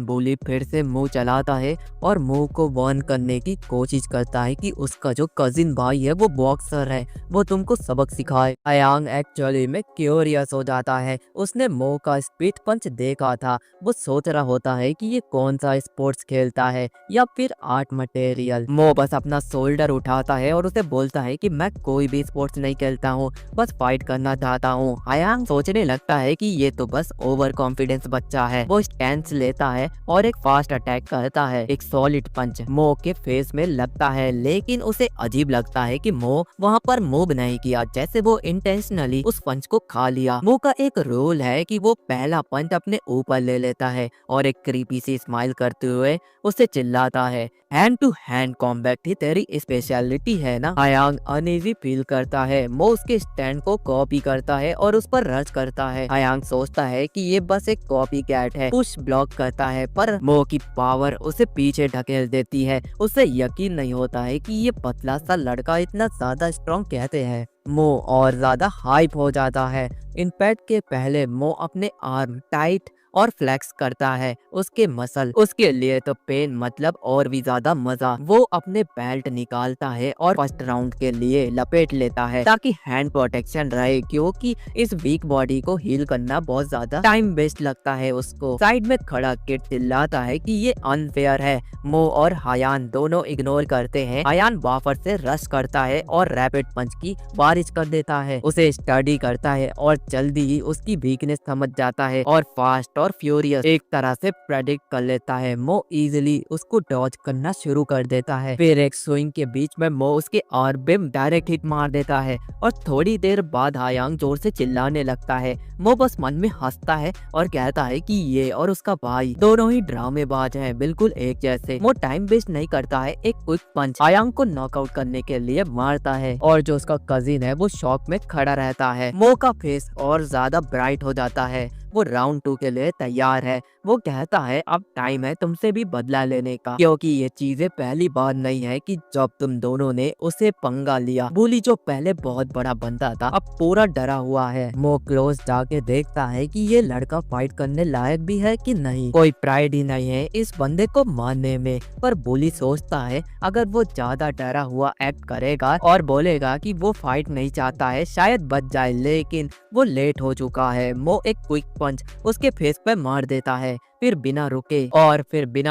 बोली फिर से मुंह चलाता है और मुंह को वार्न करने की कोशिश करता है कि उसका जो कजिन भाई है वो बॉक्सर है, वो तुमको सबक सिखाए। अयांग एक्चुअली में क्यूरियस हो जाता है। उसने मो का स्पीड पंच देखा था। वो सोच रहा होता है कि ये कौन सा स्पोर्ट्स खेलता है या फिर आर्ट मटेरियल। मो बस अपना शोल्डर उठाता है और उसे बोलता है कि मैं कोई भी स्पोर्ट्स नहीं खेलता हूँ, बस फाइट करना चाहता हूँ। अयांग सोचने लगता है कि ये तो बस ओवर कॉन्फिडेंस बच्चा है। वो स्टैंस लेता है और एक फास्ट अटैक करता है। एक सॉलिड पंच मो के फेस में लगता है लेकिन उसे अजीब लगता है कि मो वहाँ पर मूव नहीं किया, जैसे वो इंटेंशनली उस पंच को खा लिया। मो का एक रूल है कि वो पहला पंच अपने ऊपर ले लेता है और एक क्रीपी सी स्माइल करते हुए उसे चिल्लाता है, हैंड टू हैंड कॉम्बैट ही तेरी स्पेशलिटी है ना। अयांग अनईजी फील करता है। मो उसके स्टैंड को कॉपी करता है और उस पर रच करता है। अयांग सोचता है कि ये बस एक कॉपी कैट है, पुश ब्लॉक करता है पर मो की पावर उसे पीछे ढकेल देती है। उसे यकीन नहीं होता है कि ये पतला सा लड़का इतना ज्यादा स्ट्रॉन्ग कहते हैं। मो और ज्यादा हाइप हो जाता है। इम्पैक्ट के पहले मो अपने आर्म टाइट और फ्लेक्स करता है उसके मसल। उसके लिए तो पेन मतलब और भी ज्यादा मजा। वो अपने बेल्ट निकालता है और फर्स्ट राउंड के लिए लपेट लेता है ताकि हैंड प्रोटेक्शन रहे क्योंकि इस वीक बॉडी को हील करना बहुत ज्यादा टाइम वेस्ट लगता है उसको। साइड में खड़ा किड चिल्लाता है कि ये अनफेयर है। मो और हायान दोनों इग्नोर करते हैं। हायान वाफर से रश करता है और रैपिड पंच की बारिश कर देता है। उसे स्टडी करता है और जल्दी ही उसकी वीकनेस समझ जाता है और फास्ट और फ्यूरियस एक तरह से प्रेडिक्ट कर लेता है। मो इजीली उसको डॉज करना शुरू कर देता है। फिर एक स्विंग के बीच में मो उसके आर्म पे डायरेक्ट हिट मार देता है और थोड़ी देर बाद हायांग जोर से चिल्लाने लगता है। मो बस मन में हंसता है और कहता है कि ये और उसका भाई दोनों ही ड्रामेबाज हैं, बिल्कुल एक जैसे। मो टाइम वेस्ट नहीं करता है, एक क्विक पंच हायांग को नॉकआउट करने के लिए मारता है और जो उसका कजिन है वो शॉक में खड़ा रहता है। मो का फेस और ज्यादा ब्राइट हो जाता है। वो राउंड 2 के लिए तैयार है। वो कहता है अब टाइम है तुमसे भी बदला लेने का क्योंकि ये चीजें पहली बार नहीं है कि जब तुम दोनों ने उसे पंगा लिया। बुली जो पहले बहुत बड़ा बंदा था अब पूरा डरा हुआ है। मो क्लोज जाके देखता है कि ये लड़का फाइट करने लायक भी है कि नहीं। कोई प्राइड ही नहीं है इस बंदे को मारने में। पर बुली सोचता है अगर वो ज्यादा डरा हुआ एक्ट करेगा और बोलेगा कि वो फाइट नहीं चाहता है शायद बच जाए, लेकिन वो लेट हो चुका है। मो एक क्विक पंच उसके फेस पे मार देता है। फिर बिना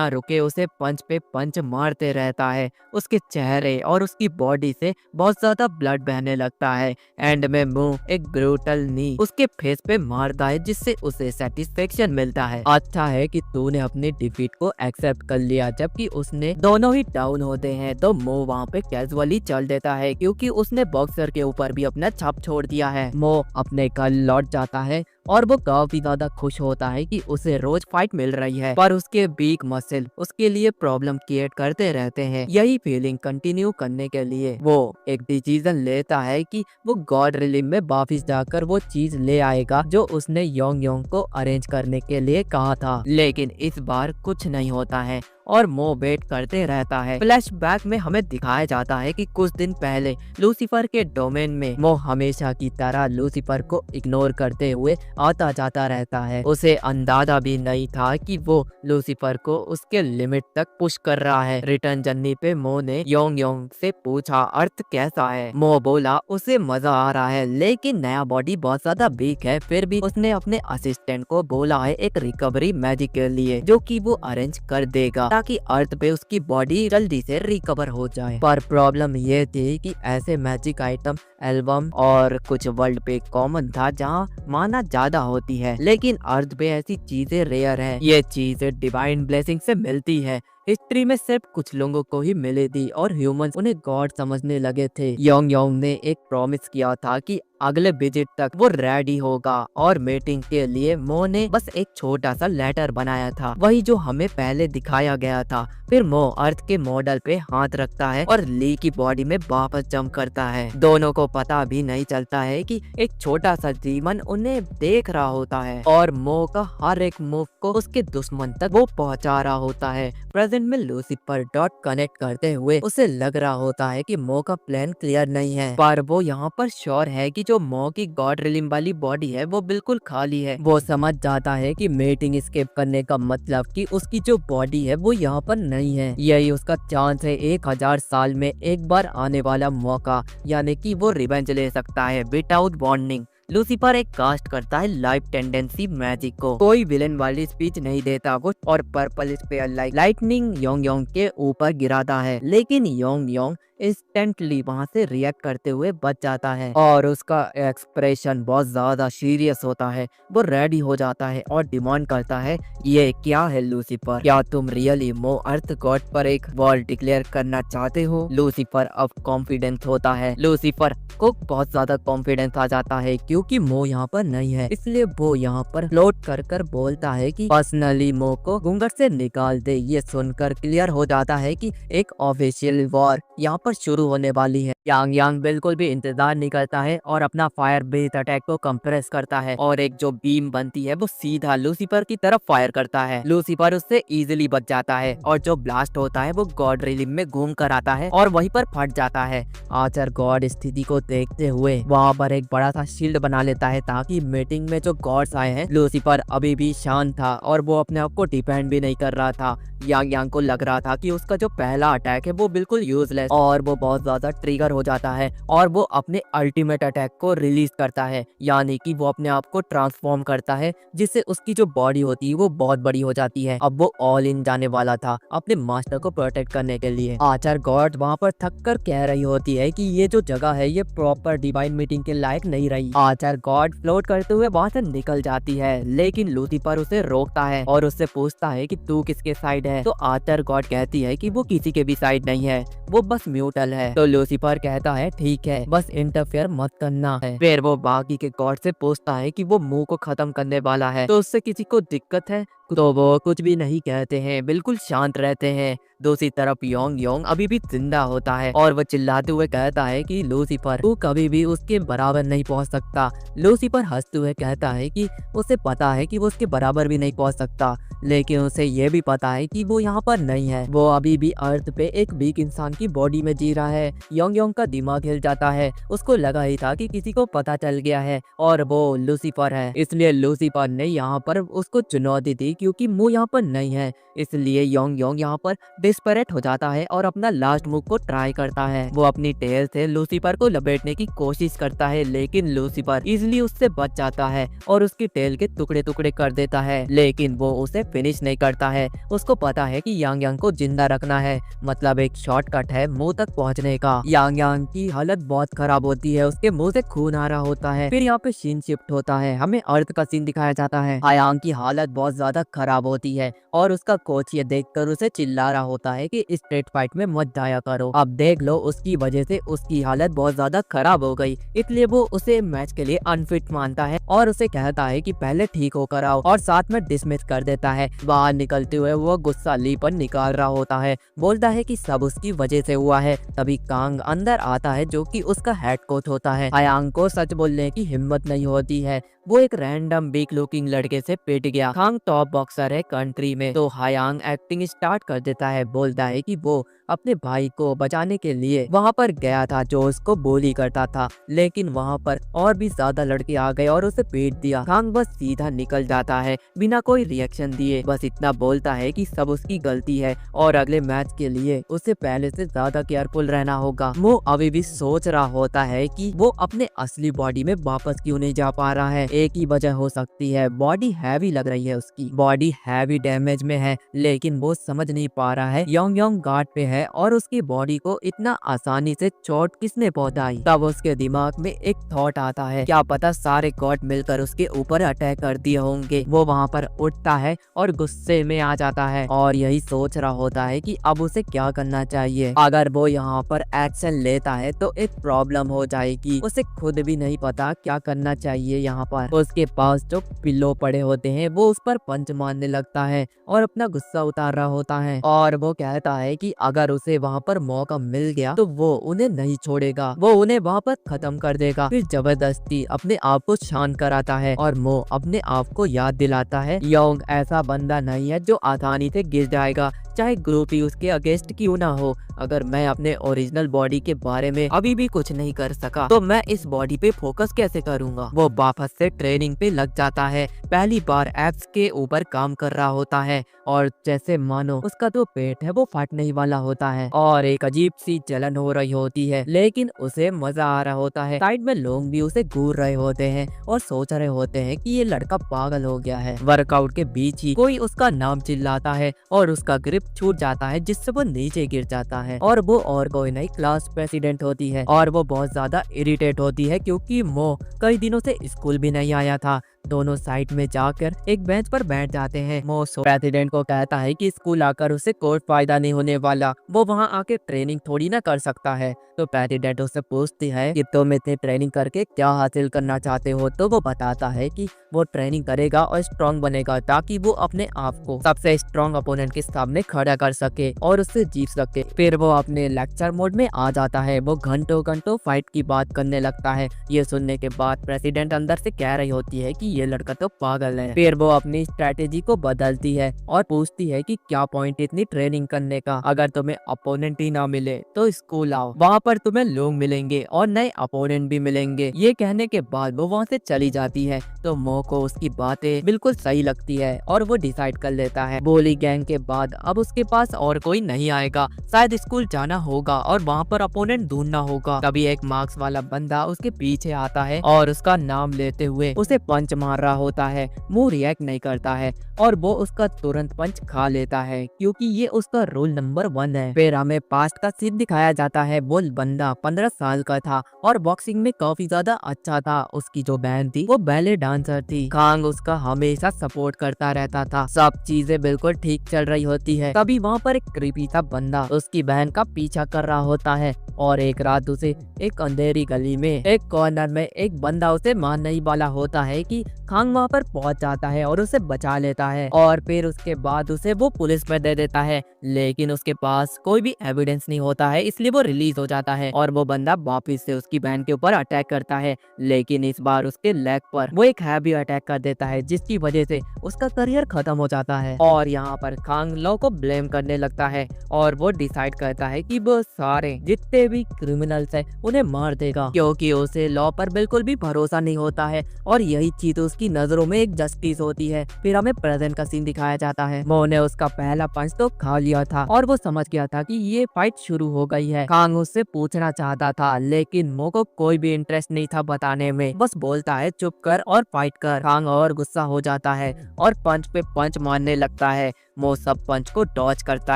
रुके उसे पंच पे पंच मारते रहता है। उसके चेहरे और उसकी बॉडी से बहुत ज्यादा ब्लड बहने लगता है। एंड में मुंह एक ब्रूटल नी उसके फेस पे मारता है जिससे उसे सेटिस्फेक्शन मिलता है। अच्छा है कि तूने अपनी डिफीट को एक्सेप्ट कर लिया। जबकि उसने दोनों ही डाउन होते हैं तो मो वहाँ पे कैजुअली चल देता है क्योंकि उसने बॉक्सर के ऊपर भी अपना छाप छोड़ दिया है। मो अपने घर लौट जाता है और वो काफी ज्यादा खुश होता है कि उसे रोज फाइट मिल रही है, पर उसके वीक मसल उसके लिए प्रॉब्लम क्रिएट करते रहते हैं। यही फीलिंग कंटिन्यू करने के लिए वो एक डिसीजन लेता है कि वो गॉड रिलीम में वापिस जाकर वो चीज ले आएगा जो उसने योंग योंग को अरेंज करने के लिए कहा था। लेकिन इस बार कुछ नहीं होता है और मो वेट करते रहता है। फ्लैशबैक में हमें दिखाया जाता है कि कुछ दिन पहले लूसीफर के डोमेन में मो हमेशा की तरह लूसीफर को इग्नोर करते हुए आता जाता रहता है। उसे अंदाजा भी नहीं था कि वो लूसीफर को उसके लिमिट तक पुश कर रहा है। रिटर्न जर्नी पे मो ने योंग योंग से पूछा अर्थ कैसा है। मो बोला उसे मजा आ रहा है लेकिन नया बॉडी बहुत ज्यादा वीक है। फिर भी उसने अपने असिस्टेंट को बोला है एक रिकवरी मैजिक के लिए जो कि वो अरेंज कर देगा ताकि अर्थ पे उसकी बॉडी जल्दी से रिकवर हो जाए। पर प्रॉब्लम ये थी कि ऐसे मैजिक आइटम एल्बम और कुछ वर्ल्ड पे कॉमन था जहाँ माना ज्यादा होती है, लेकिन अर्थ पे ऐसी चीजें रेयर है। ये चीजें डिवाइन ब्लेसिंग से मिलती है। हिस्ट्री में सिर्फ कुछ लोगों को ही मिली थी और ह्यूमंस उन्हें गॉड समझने लगे थे। योंग योंग ने एक प्रॉमिस किया था कि अगले विजिट तक वो रेडी होगा और मीटिंग के लिए मो ने बस एक छोटा सा लेटर बनाया था, वही जो हमें पहले दिखाया गया था। फिर मो अर्थ के मॉडल पे हाथ रखता है और ली की बॉडी में वापस जंप करता है। दोनों को पता भी नहीं चलता है कि एक छोटा सा डीमन उन्हें देख रहा होता है और मो का हर एक मूव को उसके दुश्मन तक वो पहुंचा रहा होता है। प्रेजेंट में लूसीफर डॉट कनेक्ट करते हुए उसे लग रहा होता है कि मो का प्लान क्लियर नहीं है, पर वो यहाँ पर श्योर है कि जो मो की गॉड रिलिम वाली बॉडी है वो बिल्कुल खाली है। वो समझ जाता है कि मीटिंग स्किप करने का मतलब कि उसकी जो बॉडी है वो यहाँ पर नहीं है। यही उसका चांस है 1000 साल में एक बार आने वाला मौका, यानी कि वो रिवेंज ले सकता है विदाउट वार्निंग। लूसीफर एक कास्ट करता है लाइफ टेंडेंसी मैजिक को। कोई विलन वाली स्पीच नहीं देता वो और पर्पल स्पेयर लाइक लाइटनिंग योंग योंग के ऊपर गिराता है, लेकिन योंग योंग इंस्टेंटली वहां से रिएक्ट करते हुए बच जाता है और उसका एक्सप्रेशन बहुत ज्यादा सीरियस होता है। वो रेडी हो जाता है और डिमांड करता है ये क्या है लूसीफर, क्या तुम रियली मो अर्थ गॉड पर एक वॉर डिक्लेयर करना चाहते हो। लूसीफर अब कॉन्फिडेंस होता है। लूसीफर को बहुत ज्यादा कॉन्फिडेंस आ जाता है क्योंकि मो यहाँ पर नहीं है, इसलिए वो यहाँ पर फ्लोट कर कर बोलता है कि पर्सनली मो को घूंघट से निकाल दे। ये सुनकर क्लियर हो जाता है कि एक ऑफिशियल वॉर यहाँ पर शुरू होने वाली है। यांग यांग बिल्कुल भी इंतजार नहीं करता है और अपना फायर बेस्ड अटैक को कंप्रेस करता है और एक जो बीम बनती है वो सीधा लूसीफर की तरफ फायर करता है। लूसीफर उससे इजीली बच जाता है और जो ब्लास्ट होता है वो गॉड रिलिम में घूम कर आता है और वहीं पर फट जाता है। आर्चर गॉड स्थिति को देखते हुए वहाँ पर एक बड़ा सा शील्ड बना लेता है ताकि मीटिंग में जो गॉड्स आए हैं। लूसीफर अभी भी शांत था और वो अपने आप को डिफेंड भी नहीं कर रहा था। यांग यांग को लग रहा था कि उसका जो पहला अटैक है वो बिल्कुल यूजलेस और वो बहुत ज्यादा ट्रिगर हो जाता है और वो अपने अल्टीमेट अटैक को रिलीज करता है, यानी कि वो अपने आप को ट्रांसफॉर्म करता है जिससे उसकी जो बॉडी होती है वो बहुत बड़ी हो जाती है। अब वो ऑल इन जाने वाला था अपने मास्टर को प्रोटेक्ट करने के लिए। आर्चर गॉड वहाँ पर थक कर कह रही होती है कि ये जो जगह है ये प्रॉपर डिवाइन मीटिंग के लायक नहीं रही। आर्चर गॉड फ्लोट करते हुए वहाँ से निकल जाती है, लेकिन लूसीफर उसे रोकता है और उससे पूछता है कि तू किसके साइड है। तो आर्चर गॉड कहती है कि वो किसी के भी साइड नहीं है, वो बस म्यूटल है। तो लूसीफर कहता है ठीक है, बस इंटरफेयर मत करना है। फिर वो बाकी के गॉड से पूछता है कि वो मुंह को खत्म करने वाला है तो उससे किसी को दिक्कत है, तो वो कुछ भी नहीं कहते हैं, बिल्कुल शांत रहते हैं। दूसरी तरफ योंग योंग अभी भी जिंदा होता है और वो चिल्लाते हुए कहता है कि लूसीफर तू कभी भी उसके बराबर नहीं पहुंच सकता। लूसीफर हंसते हुए कहता है कि उसे पता है कि वो उसके बराबर भी नहीं पहुंच सकता, लेकिन उसे ये भी पता है कि वो यहाँ पर नहीं है। वो अभी भी अर्थ पे एक वीक इंसान की बॉडी में जी रहा है। योंग योंग का दिमाग हिल जाता है, उसको लगा ही था कि किसी को पता चल गया है और वो लूसीफर है। इसलिए लूसीफर ने यहाँ पर उसको चुनौती दी क्योंकि मुंह यहाँ पर नहीं है। इसलिए योंग योंग यहाँ पर डिस्परेट हो जाता है और अपना लास्ट मूव को ट्राई करता है। वो अपनी टेल से लूसीफर को लपेटने की कोशिश करता है, लेकिन लूसीफर इजीली उससे बच जाता है और उसकी टेल के टुकड़े टुकड़े कर देता है, लेकिन वो उसे फिनिश नहीं करता है। उसको पता है कि यांग यांग को जिंदा रखना है, मतलब एक शॉर्टकट है मुंह तक पहुंचने का। यांग यांग की हालत बहुत खराब होती है, उसके मुंह से खून आ रहा होता है। फिर यहाँ पे सीन शिफ्ट होता है, हमें अर्थ का सीन दिखाया जाता है। यांग की हालत बहुत ज्यादा खराब होती है और उसका कोच ये देखकर उसे चिल्ला रहा होता है कि स्ट्रेट फाइट में मत जाया करो। अब देख लो उसकी वजह से उसकी हालत बहुत ज्यादा खराब हो गई, इसलिए वो उसे मैच के लिए अनफिट मानता है और उसे कहता है कि पहले ठीक होकर आओ और साथ में डिसमिस कर देता है। बाहर निकलते हुए वो गुस्सा ली पर निकाल रहा होता है, बोलता है कि सब उसकी वजह से हुआ है। तभी कांग अंदर आता है जो कि उसका हेड कोच होता है। अयांग को सच बोलने की हिम्मत नहीं होती है, वो एक रैंडम वीक लुकिंग लड़के से पिट गया। खांग टॉप बॉक्सर है कंट्री में, तो हायांग एक्टिंग स्टार्ट कर देता है। बोलता है कि वो अपने भाई को बचाने के लिए वहाँ पर गया था जो उसको बोली करता था, लेकिन वहाँ पर और भी ज्यादा लड़के आ गए और उसे पीट दिया। खांग बस सीधा निकल जाता है बिना कोई रिएक्शन दिए, बस इतना बोलता है कि सब उसकी गलती है और अगले मैच के लिए उसे पहले से ज्यादा केयरफुल रहना होगा। वो अभी भी सोच रहा होता है कि वो अपने असली बॉडी में वापस क्यों नहीं जा पा रहा है। एक ही वजह हो सकती है, बॉडी हैवी लग रही है, उसकी बॉडी हैवी डैमेज में है, लेकिन वो समझ नहीं पा रहा है योंग योंग गार्ड पे है और उसकी बॉडी को इतना आसानी से चोट किसने पहुंचाई। तब उसके दिमाग में एक थॉट आता है, क्या पता सारे गॉड मिलकर उसके ऊपर अटैक कर दिए होंगे। वो वहाँ पर उठता है और गुस्से में आ जाता है और यही सोच रहा होता है कि अब उसे क्या करना चाहिए। अगर वो यहाँ पर एक्शन लेता है तो एक प्रॉब्लम हो जाएगी, उसे खुद भी नहीं पता क्या करना चाहिए। यहाँ पर उसके पास जो पिल्लो पड़े होते हैं वो उस पर पंच मारने लगता है और अपना गुस्सा उतार रहा होता है और वो कहता है कि अगर उसे वहाँ पर मौका मिल गया तो वो उन्हें नहीं छोड़ेगा, वो उन्हें वहाँ पर खत्म कर देगा। फिर जबरदस्ती अपने आप को शांत कराता है और मो अपने आप को याद दिलाता है योंग ऐसा बंदा नहीं है जो आसानी से गिर जाएगा, चाहे ग्रुप ही उसके अगेंस्ट क्यों ना हो। अगर मैं अपने ओरिजिनल बॉडी के बारे में अभी भी कुछ नहीं कर सका तो मैं इस बॉडी पे फोकस कैसे करूंगा। वो वापस से ट्रेनिंग पे लग जाता है, पहली बार एब्स के ऊपर काम कर रहा होता है और जैसे मानो उसका जो पेट है वो फटने ही वाला होता है और एक अजीब सी जलन हो रही होती है, लेकिन उसे मजा आ रहा होता है। साइड में लोग भी उसे घूर रहे होते हैं और सोच रहे होते हैं कि ये लड़का पागल हो गया है। वर्कआउट के बीच ही कोई उसका नाम चिल्लाता है और उसका ग्रिप छूट जाता है जिससे वो नीचे गिर जाता है और वो और कोई नहीं क्लास प्रेसिडेंट होती है और वो बहुत ज्यादा इरिटेट होती है क्योंकि मो कई दिनों से स्कूल भी नहीं आया था। दोनों साइड में जाकर एक बेंच पर बैठ जाते हैं। मो प्रेसिडेंट को कहता है कि स्कूल आकर उसे कोई फायदा नहीं होने वाला, वो वहाँ आके ट्रेनिंग थोड़ी ना कर सकता है। तो प्रेसिडेंट उससे पूछती है कि तुम इतनी ट्रेनिंग करके क्या हासिल करना चाहते हो। तो वो बताता है कि वो ट्रेनिंग करेगा और स्ट्रॉन्ग बनेगा ताकि वो अपने आप को सबसे स्ट्रॉन्ग अपोनेंट के सामने खड़ा कर सके और उससे जीत सके। फिर वो अपने लेक्चर मोड में आ जाता है, वो घंटों घंटों फाइट की बात करने लगता है। ये सुनने के बाद प्रेसिडेंट अंदर से कह रही होती है कि ये लड़का तो पागल है। फिर वो अपनी स्ट्रेटेजी को बदलती है और पूछती है कि क्या पॉइंट इतनी ट्रेनिंग करने का, अगर तुम्हें अपोनेंट ही ना मिले तो स्कूल आओ, वहाँ पर तुम्हें लोग मिलेंगे और नए अपोनेंट भी मिलेंगे। ये कहने के बाद वो वहाँ से चली जाती है। तो मो को उसकी बातें बिल्कुल सही लगती है और वो डिसाइड कर लेता है बोली गैंग के बाद अब उसके पास और कोई नहीं आएगा, शायद स्कूल जाना होगा और वहाँ पर अपोनेंट ढूंढना होगा। तभी एक मार्क्स वाला बंदा उसके पीछे आता है और उसका नाम लेते हुए उसे पंच मार रहा होता है। मुंह रिएक्ट नहीं करता है और वो उसका तुरंत पंच खा लेता है क्योंकि ये उसका रूल नंबर 1 है। फिर हमें पास्ट का सीन दिखाया जाता है। वो बंदा 15 साल का था और बॉक्सिंग में काफी ज्यादा अच्छा था। उसकी जो बहन थी वो बैले डांसर थी। खांग उसका हमेशा सपोर्ट करता रहता था, सब चीजें बिल्कुल ठीक चल रही होती है। तभी वहाँ पर एक क्रीपी सा बंदा उसकी बहन का पीछा कर रहा होता है और एक रात उसे एक अंधेरी गली में एक कॉर्नर में एक बंदा उसे मारने ही वाला होता है कि खांग वहाँ पर पहुंच जाता है और उसे बचा लेता है और फिर उसके बाद उसे वो पुलिस में दे देता है, लेकिन उसके पास कोई भी एविडेंस नहीं होता है, इसलिए वो रिलीज हो जाता है और वो बंदा वापिस से उसकी बहन के ऊपर अटैक करता है, लेकिन इस बार उसके लेग पर वो एक हैवी अटैक कर देता है जिसकी वजह से उसका करियर खत्म हो जाता है। और यहाँ पर खांग लॉ को ब्लेम करने लगता है और वो डिसाइड करता है कि वो सारे जितने भी क्रिमिनल्स है उन्हें मार देगा क्योंकि उसे लॉ पर बिल्कुल भी भरोसा नहीं होता है और यही चीज उसकी नजरों में एक जस्टिस होती है। फिर हमें प्रेजेंट का सीन दिखाया जाता है। मो ने उसका पहला पंच तो खा लिया था और वो समझ गया था कि ये फाइट शुरू हो गई है। खांग उससे पूछना चाहता था लेकिन मो को कोई भी इंटरेस्ट नहीं था बताने में, बस बोलता है चुप कर और फाइट कर। खांग और गुस्सा हो जाता है और पंच पे पंच मारने लगता है। मो सब पंच को डॉज करता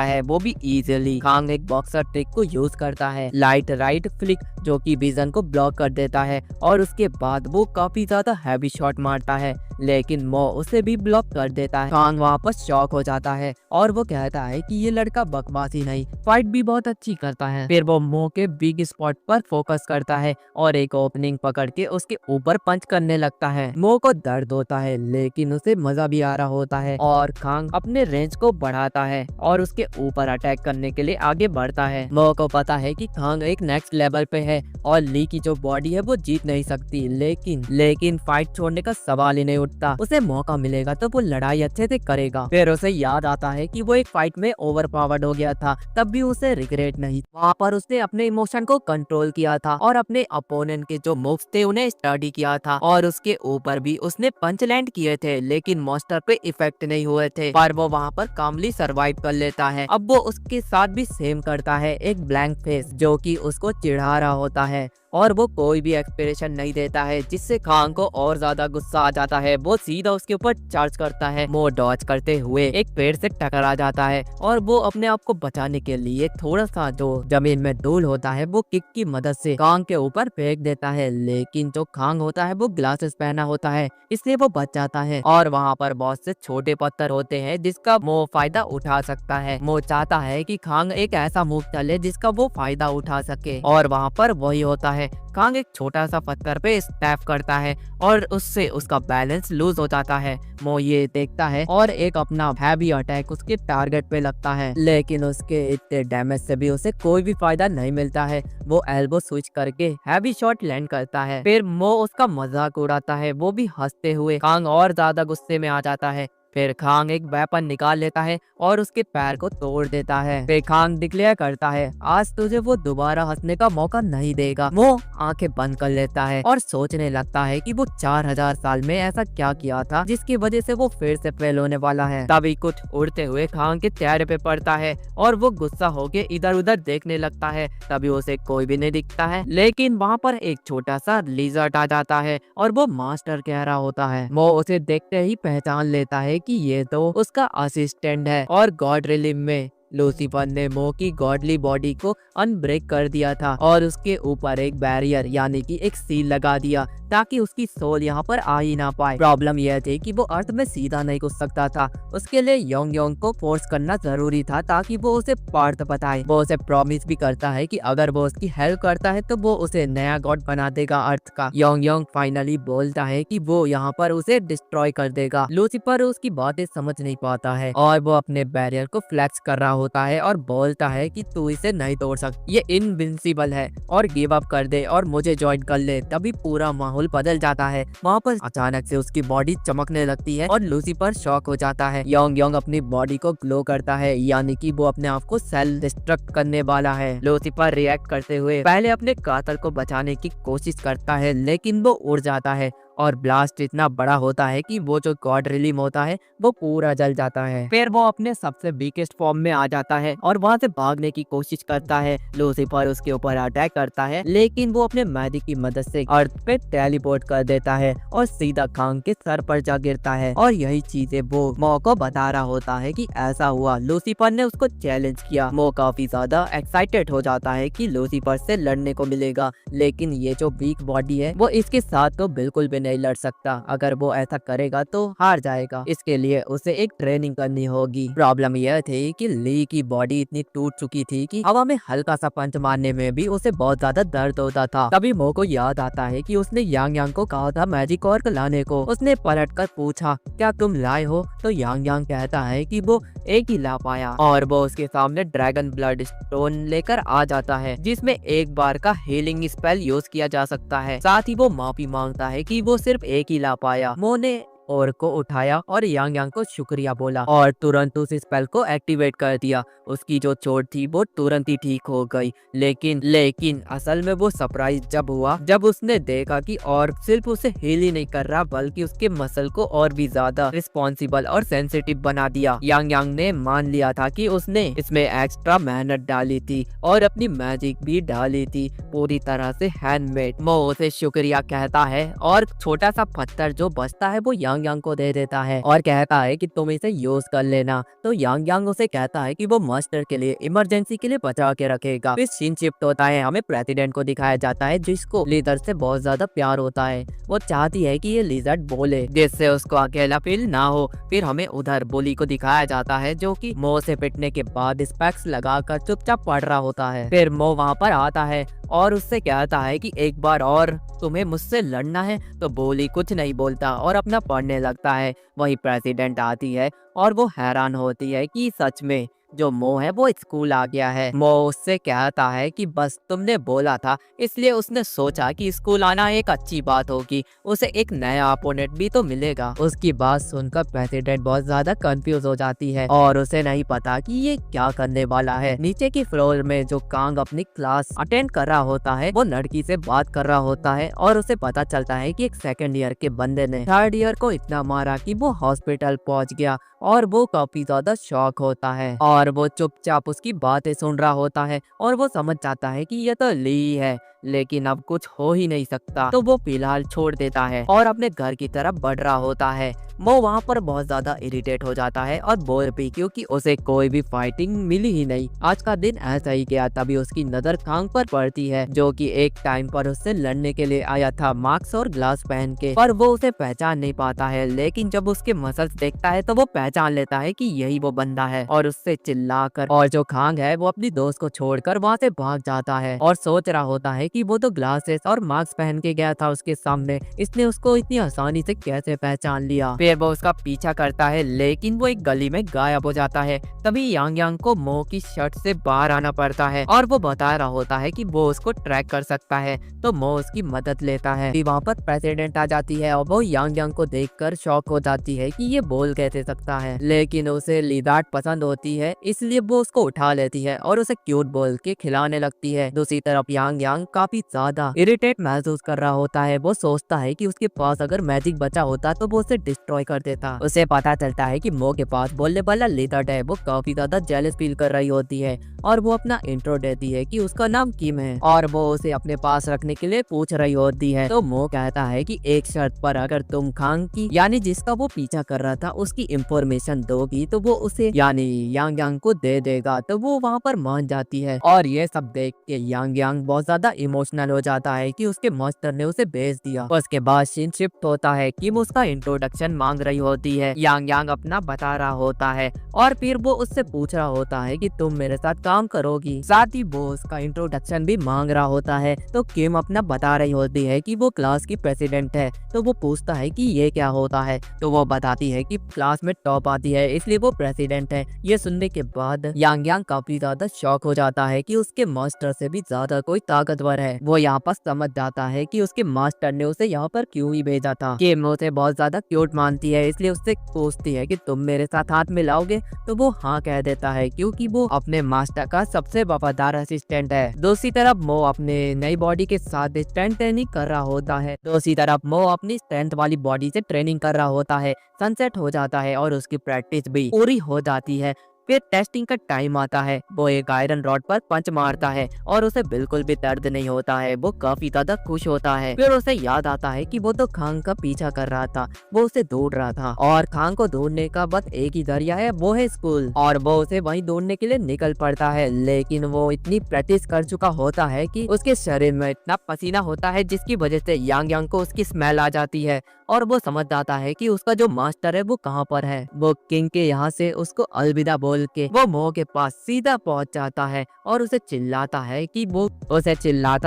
है, वो भी इजीली। खांग एक बॉक्सर ट्रिक को यूज करता है, लाइट राइट फ्लिक, जो कि विजन को ब्लॉक कर देता है और उसके बाद वो काफी ज्यादा हैवी शॉट मारता है, लेकिन मो उसे भी ब्लॉक कर देता है। खांग वापस शॉक हो जाता है और वो कहता है कि ये लड़का बकवास ही नहीं, फाइट भी बहुत अच्छी करता है। फिर वो मो के बिग स्पॉट पर फोकस करता है और एक ओपनिंग पकड़ के उसके ऊपर पंच करने लगता है। मो को दर्द होता है लेकिन उसे मजा भी आ रहा होता है और खांग अपने रेंज रेंज को बढ़ाता है और उसके ऊपर अटैक करने के लिए आगे बढ़ता है। मो को पता है कि खांग एक नेक्स्ट लेवल पे है और ली की जो बॉडी है वो जीत नहीं सकती, लेकिन फाइट छोड़ने का सवाल ही नहीं उठता। उसे मौका मिलेगा तो वो लड़ाई अच्छे से करेगा। फिर उसे याद आता है कि वो एक फाइट में ओवर पावर्ड हो गया था, तब भी उसे रिग्रेट नहीं। वहाँ पर उसने अपने इमोशन को कंट्रोल किया था और अपने अपोनेंट के जो मूव्स थे उन्हें स्टडी किया था और उसके ऊपर भी उसने पंच लैंड किए थे, लेकिन मॉन्स्टर पे इफेक्ट नहीं हुए थे, पर वो वहाँ पर कामली सरवाइव कर लेता है। अब वो उसके साथ भी सेम करता है, एक ब्लैंक फेस जो कि उसको चिढ़ा रहा होता है और वो कोई भी एक्सप्रेशन नहीं देता है, जिससे खांग को और ज्यादा गुस्सा आ जाता है। वो सीधा उसके ऊपर चार्ज करता है। वो डॉज करते हुए एक पेड़ से टकरा जाता है और वो अपने आप को बचाने के लिए थोड़ा सा जो जमीन में धूल होता है वो किक की मदद से खांग के ऊपर फेंक देता है, लेकिन जो खांग होता है वो ग्लासेस पहना होता है, इसलिए वो बच जाता है। और वहाँ पर बहुत से छोटे पत्थर होते हैं जिसका वो फायदा उठा सकता है। वो चाहता है कि खांग एक ऐसा मूव चले जिसका वो फायदा उठा सके, और वहाँ पर वही होता है। खांग एक छोटा सा पत्थर पे स्टैप करता है और उससे उसका बैलेंस लूज हो जाता है। वो ये देखता है और एक अपना हैवी अटैक उसके टारगेट पे लगता है, लेकिन उसके इतने डैमेज से भी उसे कोई भी फायदा नहीं मिलता है। वो एल्बो स्विच करके हैवी शॉट लैंड करता है। फिर वो उसका मजाक उड़ाता है, वो भी हंसते हुए। खांग और ज्यादा गुस्से में आ जाता है। फिर खांग एक वेपन निकाल लेता है और उसके पैर को तोड़ देता है। फिर खांग डिक्लेयर करता है, आज तुझे वो दोबारा हंसने का मौका नहीं देगा। वो आंखें बंद कर लेता है और सोचने लगता है कि वो 4000 साल में ऐसा क्या किया था जिसकी वजह से वो फिर से फेल होने वाला है। तभी कुछ उड़ते हुए खांग के चेहरे पे पड़ता है और वो गुस्सा होके इधर उधर देखने लगता है। तभी उसे कोई भी नहीं दिखता है, लेकिन वहाँ पर एक छोटा सा लिजर्ड आ जाता है और वो मास्टर कह रहा होता है। वो उसे देखते ही पहचान लेता है कि ये तो उसका असिस्टेंट है और गॉड रिलीम में लूसीफर ने मो की गॉडली बॉडी को अनब्रेक कर दिया था और उसके ऊपर एक बैरियर यानी कि एक सील लगा दिया ताकि उसकी सोल यहाँ पर आ ही ना पाए। प्रॉब्लम यह थी कि वो अर्थ में सीधा नहीं घुस सकता था, उसके लिए योंग योंग को फोर्स करना जरूरी था ताकि वो उसे पार्थ बताए। वो उसे प्रॉमिस भी करता है कि अगर वो उसकी हेल्प करता है तो वो उसे नया गॉड बना देगा अर्थ का। योंग योंग फाइनली बोलता है कि वो यहाँ पर उसे डिस्ट्रॉय कर देगा। लूसीफर उसकी बातें समझ नहीं पाता है और वो अपने बैरियर को फ्लेक्स कर रहा होता है और बोलता है कि तू इसे नहीं तोड़ सकता, ये इनविंसिबल है और गिव अप कर दे और मुझे ज्वाइन कर ले। तभी पूरा माहौल बदल जाता है। वहाँ पर अचानक से उसकी बॉडी चमकने लगती है और लूसीफर शॉक हो जाता है। योंग योंग अपनी बॉडी को ग्लो करता है, यानी कि वो अपने आप को सेल्फ डिस्ट्रक्ट करने वाला है। लूसीफर रिएक्ट करते हुए पहले अपने कातल को बचाने की कोशिश करता है, लेकिन वो उड़ जाता है और ब्लास्ट इतना बड़ा होता है कि वो जो गॉड रिलीम होता है वो पूरा जल जाता है। फिर वो अपने सबसे वीकेस्ट फॉर्म में आ जाता है और वहाँ से भागने की कोशिश करता है। लूसीफर उसके ऊपर अटैक करता है, लेकिन वो अपने मैजिक की मदद से अर्थ पे टेलीपोर्ट कर देता है और सीधा खांग के सर पर जा गिरता है। और यही चीजें वो मो को बता रहा होता है कि ऐसा हुआ। लूसीफर ने उसको चैलेंज किया। मो काफी ज्यादा एक्साइटेड हो जाता है कि लूसीफर से लड़ने को मिलेगा, लेकिन ये जो वीक बॉडी है वो इसके साथ तो बिल्कुल भी नहीं लड़ सकता। अगर वो ऐसा करेगा तो हार जाएगा, इसके लिए उसे एक ट्रेनिंग करनी होगी। प्रॉब्लम यह थी कि ली की बॉडी इतनी टूट चुकी थी कि हवा में हल्का सा पंच मारने में भी उसे बहुत ज्यादा दर्द होता था। तभी मो को याद आता है कि उसने यांग यांग को कहा था मैजिक ऑर्क लाने को। उसने पलट कर पूछा, क्या तुम लाए हो? तो यांग यांग कहता है कि वो एक ही ला पाया और वो उसके सामने ड्रैगन ब्लड स्टोन लेकर आ जाता है, जिसमें एक बार का हीलिंग स्पेल यूज किया जा सकता है। साथ ही वो माफी मांगता है कि वो सिर्फ एक ही ला पाया। मो ने और को उठाया और यांग यांग को शुक्रिया बोला और तुरंत उस स्पेल को एक्टिवेट कर दिया। उसकी जो चोट थी वो तुरंत ही ठीक हो गई। लेकिन असल में वो सरप्राइज जब हुआ जब उसने देखा कि और सिर्फ उसे हील ही नहीं कर रहा बल्कि उसके मसल को और भी ज्यादा रिस्पॉन्सिबल और सेंसिटिव बना दिया। यांग यांग ने मान लिया था कि उसने इसमें एक्स्ट्रा मेहनत डाली थी और अपनी मैजिक भी डाली थी, पूरी तरह से हैंडमेड। वो उसे शुक्रिया कहता है और छोटा सा पत्थर जो बचता है वो यांग यांग को दे देता है और कहता है कि तुम इसे यूज कर लेना। तो यांग यांग उसे कहता है कि वो मास्टर के लिए इमरजेंसी के लिए बचा के रखेगा। फिर सीन शिफ्ट होता है, हमें प्रेसिडेंट को दिखाया जाता है जिसको लीडर से बहुत ज्यादा प्यार होता है। वो चाहती है कि ये लिजर्ड बोले जिससे उसको अकेला फील ना हो। फिर हमें उधर बुली को दिखाया जाता है जो कि मो से पिटने के बाद स्पेक्स लगाकर चुपचाप पढ़ रहा होता है। फिर मो वहाँ पर आता है और उससे कहता है कि एक बार और तुम्हें मुझसे लड़ना है। तो बोली कुछ नहीं बोलता और अपना पढ़ने लगता है। वहीं प्रेसिडेंट आती है और वो हैरान होती है कि सच में जो मो है वो स्कूल आ गया है। मो उससे कहता है कि बस तुमने बोला था, इसलिए उसने सोचा कि स्कूल आना एक अच्छी बात होगी, उसे एक नया अपोनेंट भी तो मिलेगा। उसकी बात सुनकर प्रेसिडेंट बहुत ज्यादा कंफ्यूज हो जाती है और उसे नहीं पता कि ये क्या करने वाला है। नीचे की फ्लोर में जो कांग अपनी क्लास अटेंड कर रहा होता है वो लड़की से बात कर रहा होता है और उसे पता चलता है कि एक सेकंड ईयर के बंदे ने थर्ड ईयर को इतना मारा कि वो हॉस्पिटल पहुंच गया और वो काफी ज्यादा शॉक होता है और वो चुपचाप उसकी बातें सुन रहा होता है और वो समझ जाता है कि ये तो ली है, लेकिन अब कुछ हो ही नहीं सकता, तो वो फिलहाल छोड़ देता है और अपने घर की तरफ बढ़ रहा होता है। वो वहाँ पर बहुत ज्यादा इरिटेट हो जाता है और बोर भी, क्योंकि उसे कोई भी फाइटिंग मिली ही नहीं। आज का दिन ऐसा ही गया। तभी उसकी नजर कांग पर पड़ती है, जो कि एक टाइम पर उससे लड़ने के लिए आया था मास्क और ग्लास पहन के, पर वो उसे पहचान नहीं पाता है। लेकिन जब उसके मसल्स देखता है तो वो पहचान लेता है कि यही वो बंदा है और उससे चिल्लाकर, और जो कांग है वो अपनी दोस्त को छोड़कर वहाँ से भाग जाता है और सोच रहा होता है कि वो तो ग्लासेस और मास्क पहन के गया था उसके सामने, इसने उसको इतनी आसानी से कैसे पहचान लिया। फिर वो उसका पीछा करता है, लेकिन वो एक गली में गायब हो जाता है। तभी यांग यांग को मो की शर्ट से बाहर आना पड़ता है और वो बता रहा होता है कि वो उसको ट्रैक कर सकता है, तो मो उसकी मदद लेता है। वहाँ पर प्रेसिडेंट आ जाती है और वो यांग यांग को देखकर शॉक हो जाती है कि ये बोल कैसे सकता है, लेकिन उसे लिदाट पसंद होती है, इसलिए वो उसको उठा लेती है और उसे क्यूट बोल के खिलाने लगती है। दूसरी तरफ यांग यांग काफी ज्यादा इरिटेट महसूस कर रहा होता है। वो सोचता है कि उसके पास अगर मैजिक बचा होता तो वो उसे डिस्ट्रॉय कर देता। उसे पता चलता है कि मो के पास बोलने वाला लिदाट है। वो काफी ज्यादा जेलस फील कर रही होती है और वो अपना इंट्रो देती है कि उसका नाम किम है और वो उसे अपने पास रखने के लिए पूछ रही होती है। तो मो कहता है कि एक शर्त पर, अगर तुम कांग की यानी जिसका वो पीछा कर रहा था उसकी इंफॉर्मेशन दोगी तो वो उसे यानी यांग यांग को दे देगा। तो वो वहाँ पर मान जाती है और ये सब देख के यांग यांग बहुत ज्यादा इमोशनल हो जाता है कि उसके मास्टर ने उसे भेज दिया। उसके बाद सीन शिफ्ट होता है, किम उसका इंट्रोडक्शन मांग रही होती है। यांग यांग अपना बता रहा होता है और फिर वो उससे पूछ रहा होता है कि तुम मेरे साथ काम करोगी। साथ ही वो उसका इंट्रोडक्शन भी मांग रहा होता है। तो किम अपना बता रही होती है कि वो क्लास की प्रेसिडेंट है। तो वो पूछता है कि ये क्या होता है, तो वो बताती है कि क्लास में टॉप आती है इसलिए वो प्रेसिडेंट है। ये सुनने के बाद यांग यांग काफी ज्यादा शॉक हो जाता है कि उसके मास्टर से भी ज्यादा कोई ताकतवर है। वो यहाँ पर समझ जाता है कि उसके मास्टर ने उसे यहाँ पर क्यों ही भेजा था। किम उसे बहुत ज्यादा क्यूट मानती है, इसलिए उससे पूछती है कि तुम मेरे साथ हाथ मिलाओगे, तो वो हाँ कह देता है क्योंकि वो अपने मास्टर का सबसे वफादार असिस्टेंट है। दूसरी तरफ मो अपने नई बॉडी के साथ स्ट्रेंथ ट्रेनिंग कर रहा होता है। दूसरी तरफ मो अपनी स्ट्रेंथ वाली बॉडी से ट्रेनिंग कर रहा होता है। सनसेट हो जाता है और उसकी प्रैक्टिस भी पूरी हो जाती है। फिर टेस्टिंग का टाइम आता है। वो एक आयरन रॉड पर पंच मारता है और उसे बिल्कुल भी दर्द नहीं होता है। वो काफी ज्यादा खुश होता है। फिर उसे याद आता है कि वो तो खांग का पीछा कर रहा था, वो उसे ढूंढ रहा था और खांग को ढूंढने का बस एक ही जरिया है, वो है स्कूल। और वो उसे वहीं ढूंढने के लिए निकल पड़ता है, लेकिन वो इतनी प्रैक्टिस कर चुका होता है कि उसके शरीर में इतना पसीना होता है जिसकी वजह से यांग यांग को उसकी स्मेल आ जाती है और वो समझ जाता है कि उसका जो मास्टर है वो कहाँ पर है। वो किंग के यहाँ से उसको अलविदा बोल के वो मो के पास सीधा पहुंच जाता है और उसे चिल्लाता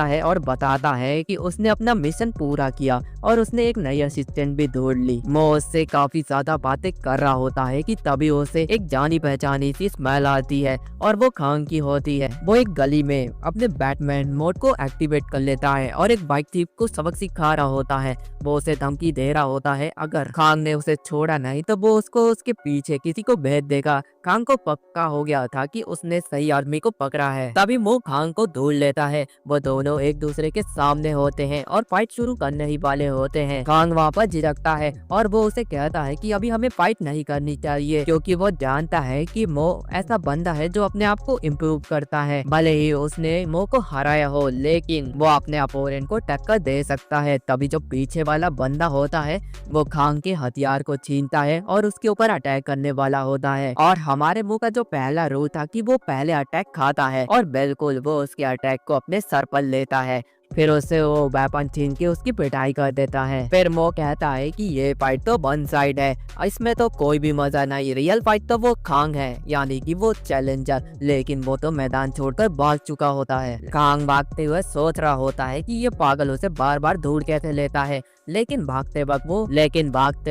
है और बताता है कि उसने अपना मिशन पूरा किया और उसने एक नई असिस्टेंट भी ढूंढ ली। मो उससे काफी ज्यादा बातें कर रहा होता है कि तभी उसे एक जानी पहचानी सी स्मेल आती है और वो खांग की होती है। वो एक गली में अपने बैटमैन मोड को एक्टिवेट कर लेता है और एक बाइक थीफ को सबक सिखा रहा होता है। वो उसे धमकी दे रहा होता है अगर खांग ने उसे छोड़ा नहीं तो वो उसको उसके पीछे किसी को भेज देगा। खांग को पक्का हो गया था कि उसने सही आदमी को पकड़ा है। तभी वो खांग को ढूंढ लेता है। वो दोनों एक दूसरे के सामने होते हैं और फाइट शुरू करने ही वाले होते हैं। खांग वहाँ पर झिझकता है और वो उसे कहता है कि अभी हमें फाइट नहीं करनी चाहिए, क्योंकि वो जानता है कि मो ऐसा बंदा है जो अपने आप को इम्प्रूव करता है। भले ही उसने मो को हराया हो, लेकिन वो अपने अपोनेंट को टक्कर दे सकता है। तभी जो पीछे वाला बंदा होता है वो खांग के हथियार को छीनता है और उसके ऊपर अटैक करने वाला होता है। और हमारे मुंह का जो पहला रूल था कि वो पहले अटैक खाता है और बिल्कुल वो उसके अटैक को अपने सर पर लेता है। फिर उससे वो वेपन छीन के उसकी पिटाई कर देता है। फिर मो कहता है कि ये फाइट तो वन साइड है, इसमें तो कोई भी मजा नहीं, रियल फाइट तो वो खांग है यानी कि वो चैलेंजर, लेकिन वो तो मैदान छोड़कर भाग चुका होता है। खांग भागते हुए सोच रहा होता है कि ये पागल उसे बार बार ढूंढ कैसे लेता है। लेकिन भागते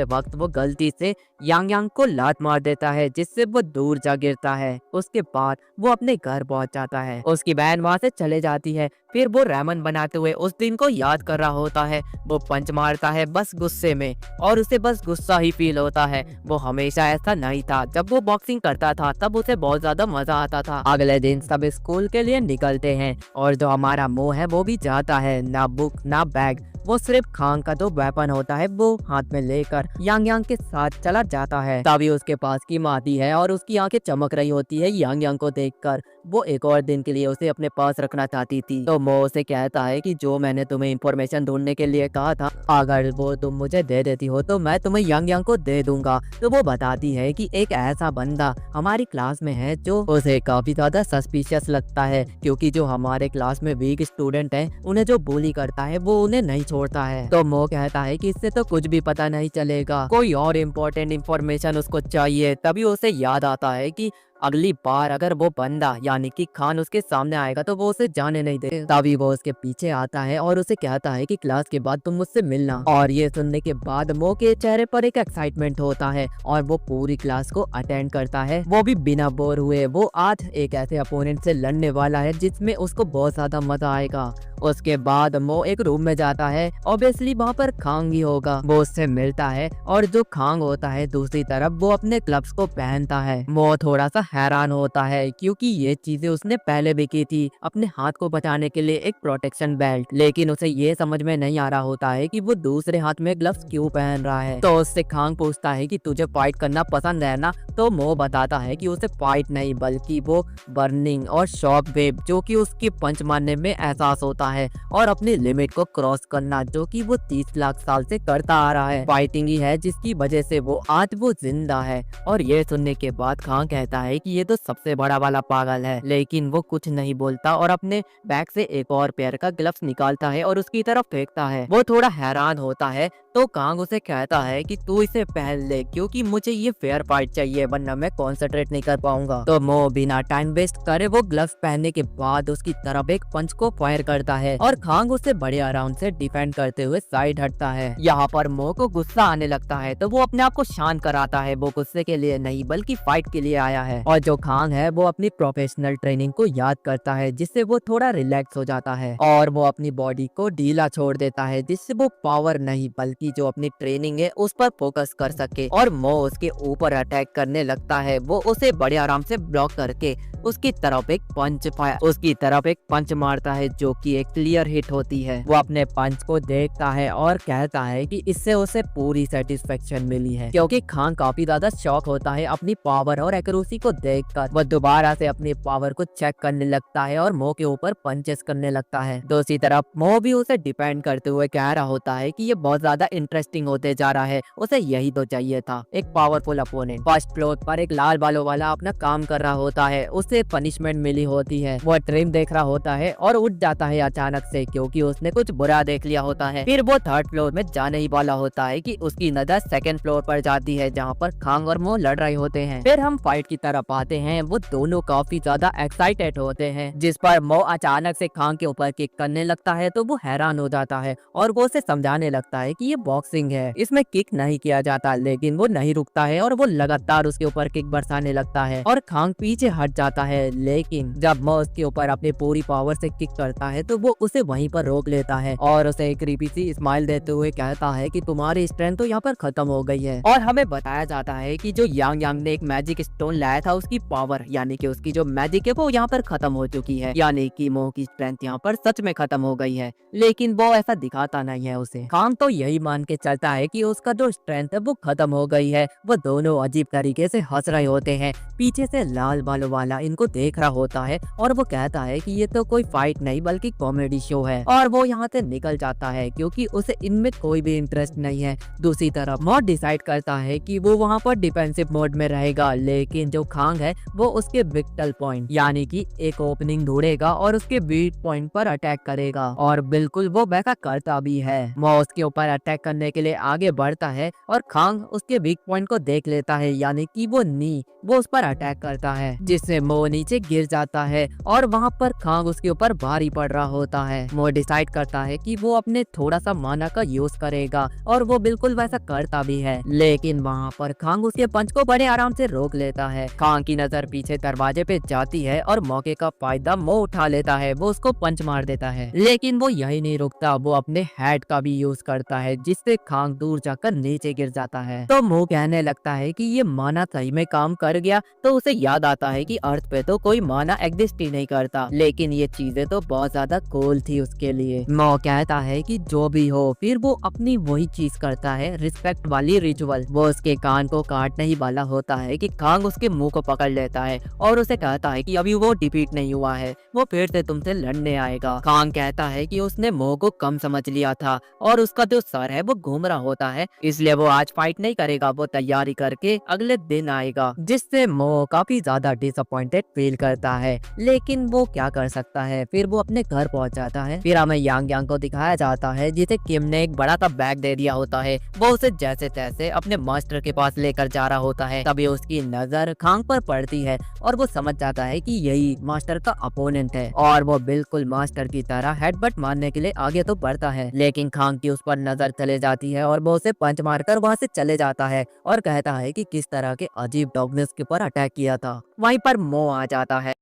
वक्त वो गलती से यांग यांग को लात मार देता है, जिससे वो दूर जा गिरता है। उसके बाद वो अपने घर पहुंच जाता है। उसकी बहन वहां से चले जाती है। फिर वो रेमन बनाते हुए उस दिन को याद कर रहा होता है। वो पंच मारता है बस गुस्से में, और उसे बस गुस्सा ही फील होता है। वो हमेशा ऐसा नहीं था। जब वो बॉक्सिंग करता था तब उसे बहुत ज्यादा मजा आता था। अगले दिन सब स्कूल के लिए निकलते हैं, और जो हमारा मो है वो भी जाता है। ना बुक ना बैग, वो सिर्फ खांग का जो वेपन होता है वो हाथ में लेकर यांग यांग के साथ चला जाता है। तभी उसके पास किम आती है और उसकी आंखें चमक रही होती है यांग यांग को देखकर। वो एक और दिन के लिए उसे अपने पास रखना चाहती थी। तो मो उसे कहता है कि जो मैंने तुम्हें इंफॉर्मेशन ढूंढने के लिए कहा था, अगर वो तुम मुझे दे देती हो तो मैं तुम्हें यांग यांग को दे दूंगा। तो वो बताती है कि एक ऐसा बंदा हमारी क्लास में है जो उसे काफी ज्यादा सस्पिशियस लगता है, क्योंकि जो हमारे क्लास में वीक स्टूडेंट हैं उन्हें जो बुली करता है वो उन्हें नहीं छोड़ता है। तो मो कहता है कि इससे तो कुछ भी पता नहीं चलेगा, कोई और इम्पोर्टेंट इन्फॉर्मेशन उसको चाहिए। तभी उसे याद आता है कि अगली बार अगर वो बंदा यानी कि खान उसके सामने आएगा तो वो उसे जाने नहीं दे। तभी वो उसके पीछे आता है और उसे कहता है कि क्लास के बाद तुम मुझसे मिलना। और ये सुनने के बाद मो के चेहरे पर एक एक्साइटमेंट होता है और वो पूरी क्लास को अटेंड करता है, वो भी बिना बोर हुए। वो आज एक ऐसे अपोनेंट से लड़ने वाला है जिसमें उसको बहुत ज्यादा मजा आएगा। उसके बाद मो एक रूम में जाता है। ऑब्वियसली वहाँ पर खांग ही होगा। वो उससे मिलता है, और जो खांग होता है दूसरी तरफ वो अपने ग्लव्स को पहनता है। मो थोड़ा सा हैरान होता है क्योंकि ये चीजें उसने पहले भी की थी, अपने हाथ को बचाने के लिए एक प्रोटेक्शन बेल्ट। लेकिन उसे ये समझ में नहीं आ रहा होता है कि वो दूसरे हाथ में ग्लव्स क्यों पहन रहा है। तो उससे खांग पूछता है कि तुझे फाइट करना पसंद है ना। तो मो बताता है कि उसे फाइट नहीं बल्कि वो बर्निंग और शॉक वेव जो कि उसकी पंच मारने में एहसास होता है, और अपनी लिमिट को क्रॉस करना जो कि वो 30 लाख साल से करता आ रहा है। फाइटिंग ही है जिसकी वजह से वो आज वो जिंदा है। और ये सुनने के बाद खान कहता है कि ये तो सबसे बड़ा वाला पागल है, लेकिन वो कुछ नहीं बोलता और अपने बैग से एक और पेयर का ग्लव्स निकालता है और उसकी तरफ फेंकता है। वो थोड़ा हैरान होता है तो कांग उसे कहता है कि तू इसे पहन ले, क्योंकि मुझे ये फेयर फाइट चाहिए वरना मैं कॉन्सेंट्रेट नहीं कर पाऊंगा। तो मो बिना टाइम वेस्ट करे वो ग्लव्स पहनने के बाद उसकी तरफ एक पंच को फायर करता है, और खांग उसे बड़े आराम से डिफेंड करते हुए साइड हटता है। यहाँ पर मो को गुस्सा आने लगता है तो वो अपने आप को शांत कराता है। वो गुस्से के लिए नहीं बल्कि फाइट के लिए आया है। और जो खांग है वो अपनी प्रोफेशनल ट्रेनिंग को याद करता है, जिससे वो थोड़ा रिलैक्स हो जाता है और वो अपनी बॉडी को ढीला छोड़ देता है, जिससे वो पावर नहीं बल्कि जो अपनी ट्रेनिंग है उस पर फोकस कर सके। और मो उसके ऊपर अटैक करने लगता है। वो उसे बड़े आराम से ब्लॉक करके उसकी तरफ एक पंच मारता है जो कि एक क्लियर हिट होती है। वो अपने पंच को देखता है और कहता है कि इससे उसे पूरी सेटिस्फेक्शन मिली है, क्योंकि खान काफी ज्यादा शॉक होता है अपनी पावर और एक्यूरेसी को देखकर। वो दोबारा से अपनी पावर को चेक करने लगता है और मो के ऊपर पंचेस करने लगता है। दूसरी तरफ मो भी उसे डिपेंड करते हुए कह रहा होता है कि ये बहुत ज्यादा इंटरेस्टिंग होते जा रहा है, उसे यही तो चाहिए था, एक पावरफुल अपोनेंट। फर्स्ट फ्लोर पर एक लाल बालों वाला अपना काम कर रहा होता है, उसे पनिशमेंट मिली होती है। वो ट्रिम देख रहा होता है और उठ जाता है अचानक से, क्योंकि उसने कुछ बुरा देख लिया होता है। फिर वो थर्ड फ्लोर में जाने ही वाला होता है कि उसकी नजर सेकंड फ्लोर पर जाती है, जहाँ पर खांग और मो लड़ रहे होते हैं। फिर हम फाइट की तरफ आते हैं। वो दोनों काफी ज्यादा एक्साइटेड होते हैं, जिस पर मो अचानक से खांग के ऊपर किक करने लगता है। तो वो हैरान हो जाता है और वो उसे समझाने लगता है कि ये बॉक्सिंग है, इसमें किक नहीं किया जाता। लेकिन वो नहीं रुकता है और वो लगातार उसके ऊपर किक बरसाने लगता है, और खांग पीछे हट जाता है। लेकिन जब मो उसके ऊपर अपनी पूरी पावर से किक करता है तो वो उसे वहीं पर रोक लेता है और उसे एक क्रीपी सी स्माइल देते हुए कहता है कि तुम्हारी स्ट्रेंथ तो यहाँ पर खत्म हो गई है। और हमें बताया जाता है कि जो यांग यांग ने एक मैजिक स्टोन लाया था, उसकी पावर यानी कि उसकी जो मैजिक है वो यहाँ पर खत्म हो चुकी है, यानी कि मो की स्ट्रेंथ यहाँ पर सच में खत्म हो गई है। लेकिन वो ऐसा दिखाता नहीं है उसे। खान तो यही मान के चलता है कि उसका जो स्ट्रेंथ है वो खत्म हो गई है। वो दोनों अजीब तरीके से हंस रहे होते हैं। पीछे से लाल बालों वाला इनको देख रहा होता है और वो कहता है कि ये तो कोई फाइट नहीं बल्कि कॉमेडी शो है, और वो यहाँ से निकल जाता है क्योंकि उसे इनमें कोई भी इंटरेस्ट नहीं है। दूसरी तरफ मो डिसाइड करता है कि वो वहाँ पर डिफेंसिव मोड में रहेगा, लेकिन जो खांग है वो उसके विक्टल पॉइंट यानी कि एक ओपनिंग ढूंढेगा और उसके वीक पॉइंट पर अटैक करेगा, और बिल्कुल वो वैसा करता भी है। मो उसके ऊपर अटैक करने के लिए आगे बढ़ता है और खांग उसके वीक पॉइंट को देख लेता है, यानी कि वो नी वो उस पर अटैक करता है, जिससे मो नीचे गिर जाता है और वहाँ पर खांग उसके ऊपर भारी पड़ रहा होता है। मो डिसाइड करता है कि वो अपने थोड़ा सा माना का यूज करेगा और वो बिल्कुल वैसा करता भी है, लेकिन वहाँ पर खांग उसके पंच को बड़े आराम से रोक लेता है। खांग की नजर पीछे दरवाजे पे जाती है और मौके का फायदा मो उठा लेता है, वो उसको पंच मार देता है। लेकिन वो यही नहीं रुकता, वो अपने हेड का भी यूज करता है, जिससे खांग दूर जाकर नीचे गिर जाता है। तो मो कहने लगता है कि ये माना सही में काम कर गया। तो उसे याद आता है कि अर्थ पे तो कोई माना एग्जिस्ट ही नहीं करता, लेकिन ये चीजें तो बहुत ज्यादा कूल थी उसके लिए। मो कहता है कि जो भी हो, फिर वो अपनी वही चीज करता है, रिस्पेक्ट वाली रिचुअल। वो उसके कान को काटने ही वाला होता है कि खांग उसके मुंह को पकड़ लेता है और उसे कहता है कि अभी वो डिफीट नहीं हुआ है, वो फिर से तुमसे लड़ने आएगा। खांग कहता है कि उसने मो को कम समझ लिया था और उसका जो सर है वो घूम रहा होता है, इसलिए वो आज फाइट नहीं करेगा, वो तैयारी करके अगले दिन आएगा, जिससे मो काफी ज्यादा डिसअपॉइंटेड फील करता है। लेकिन वो क्या कर सकता है, फिर वो अपने घर पहुंच जाता है। फिर हमें यांग यांग को दिखाया जाता है, जिसे किम ने एक बड़ा सा बैग दे दिया होता है। वो उसे जैसे तैसे अपने मास्टर के पास लेकर जा रहा होता है। तभी उसकी नजर खांग पर पड़ती है और वो समझ जाता है कि यही मास्टर का अपोनेंट है, और वो बिल्कुल मास्टर की तरह हेडबट मारने के लिए आगे तो बढ़ता है, लेकिन खांग की उस पर नजर चले जाती है और वो उसे पंच मारकर वहाँ से चले जाता है और कहता है कि किस तरह के अजीब डॉगनेस के ऊपर अटैक किया था। वहीं पर मो आ जाता है।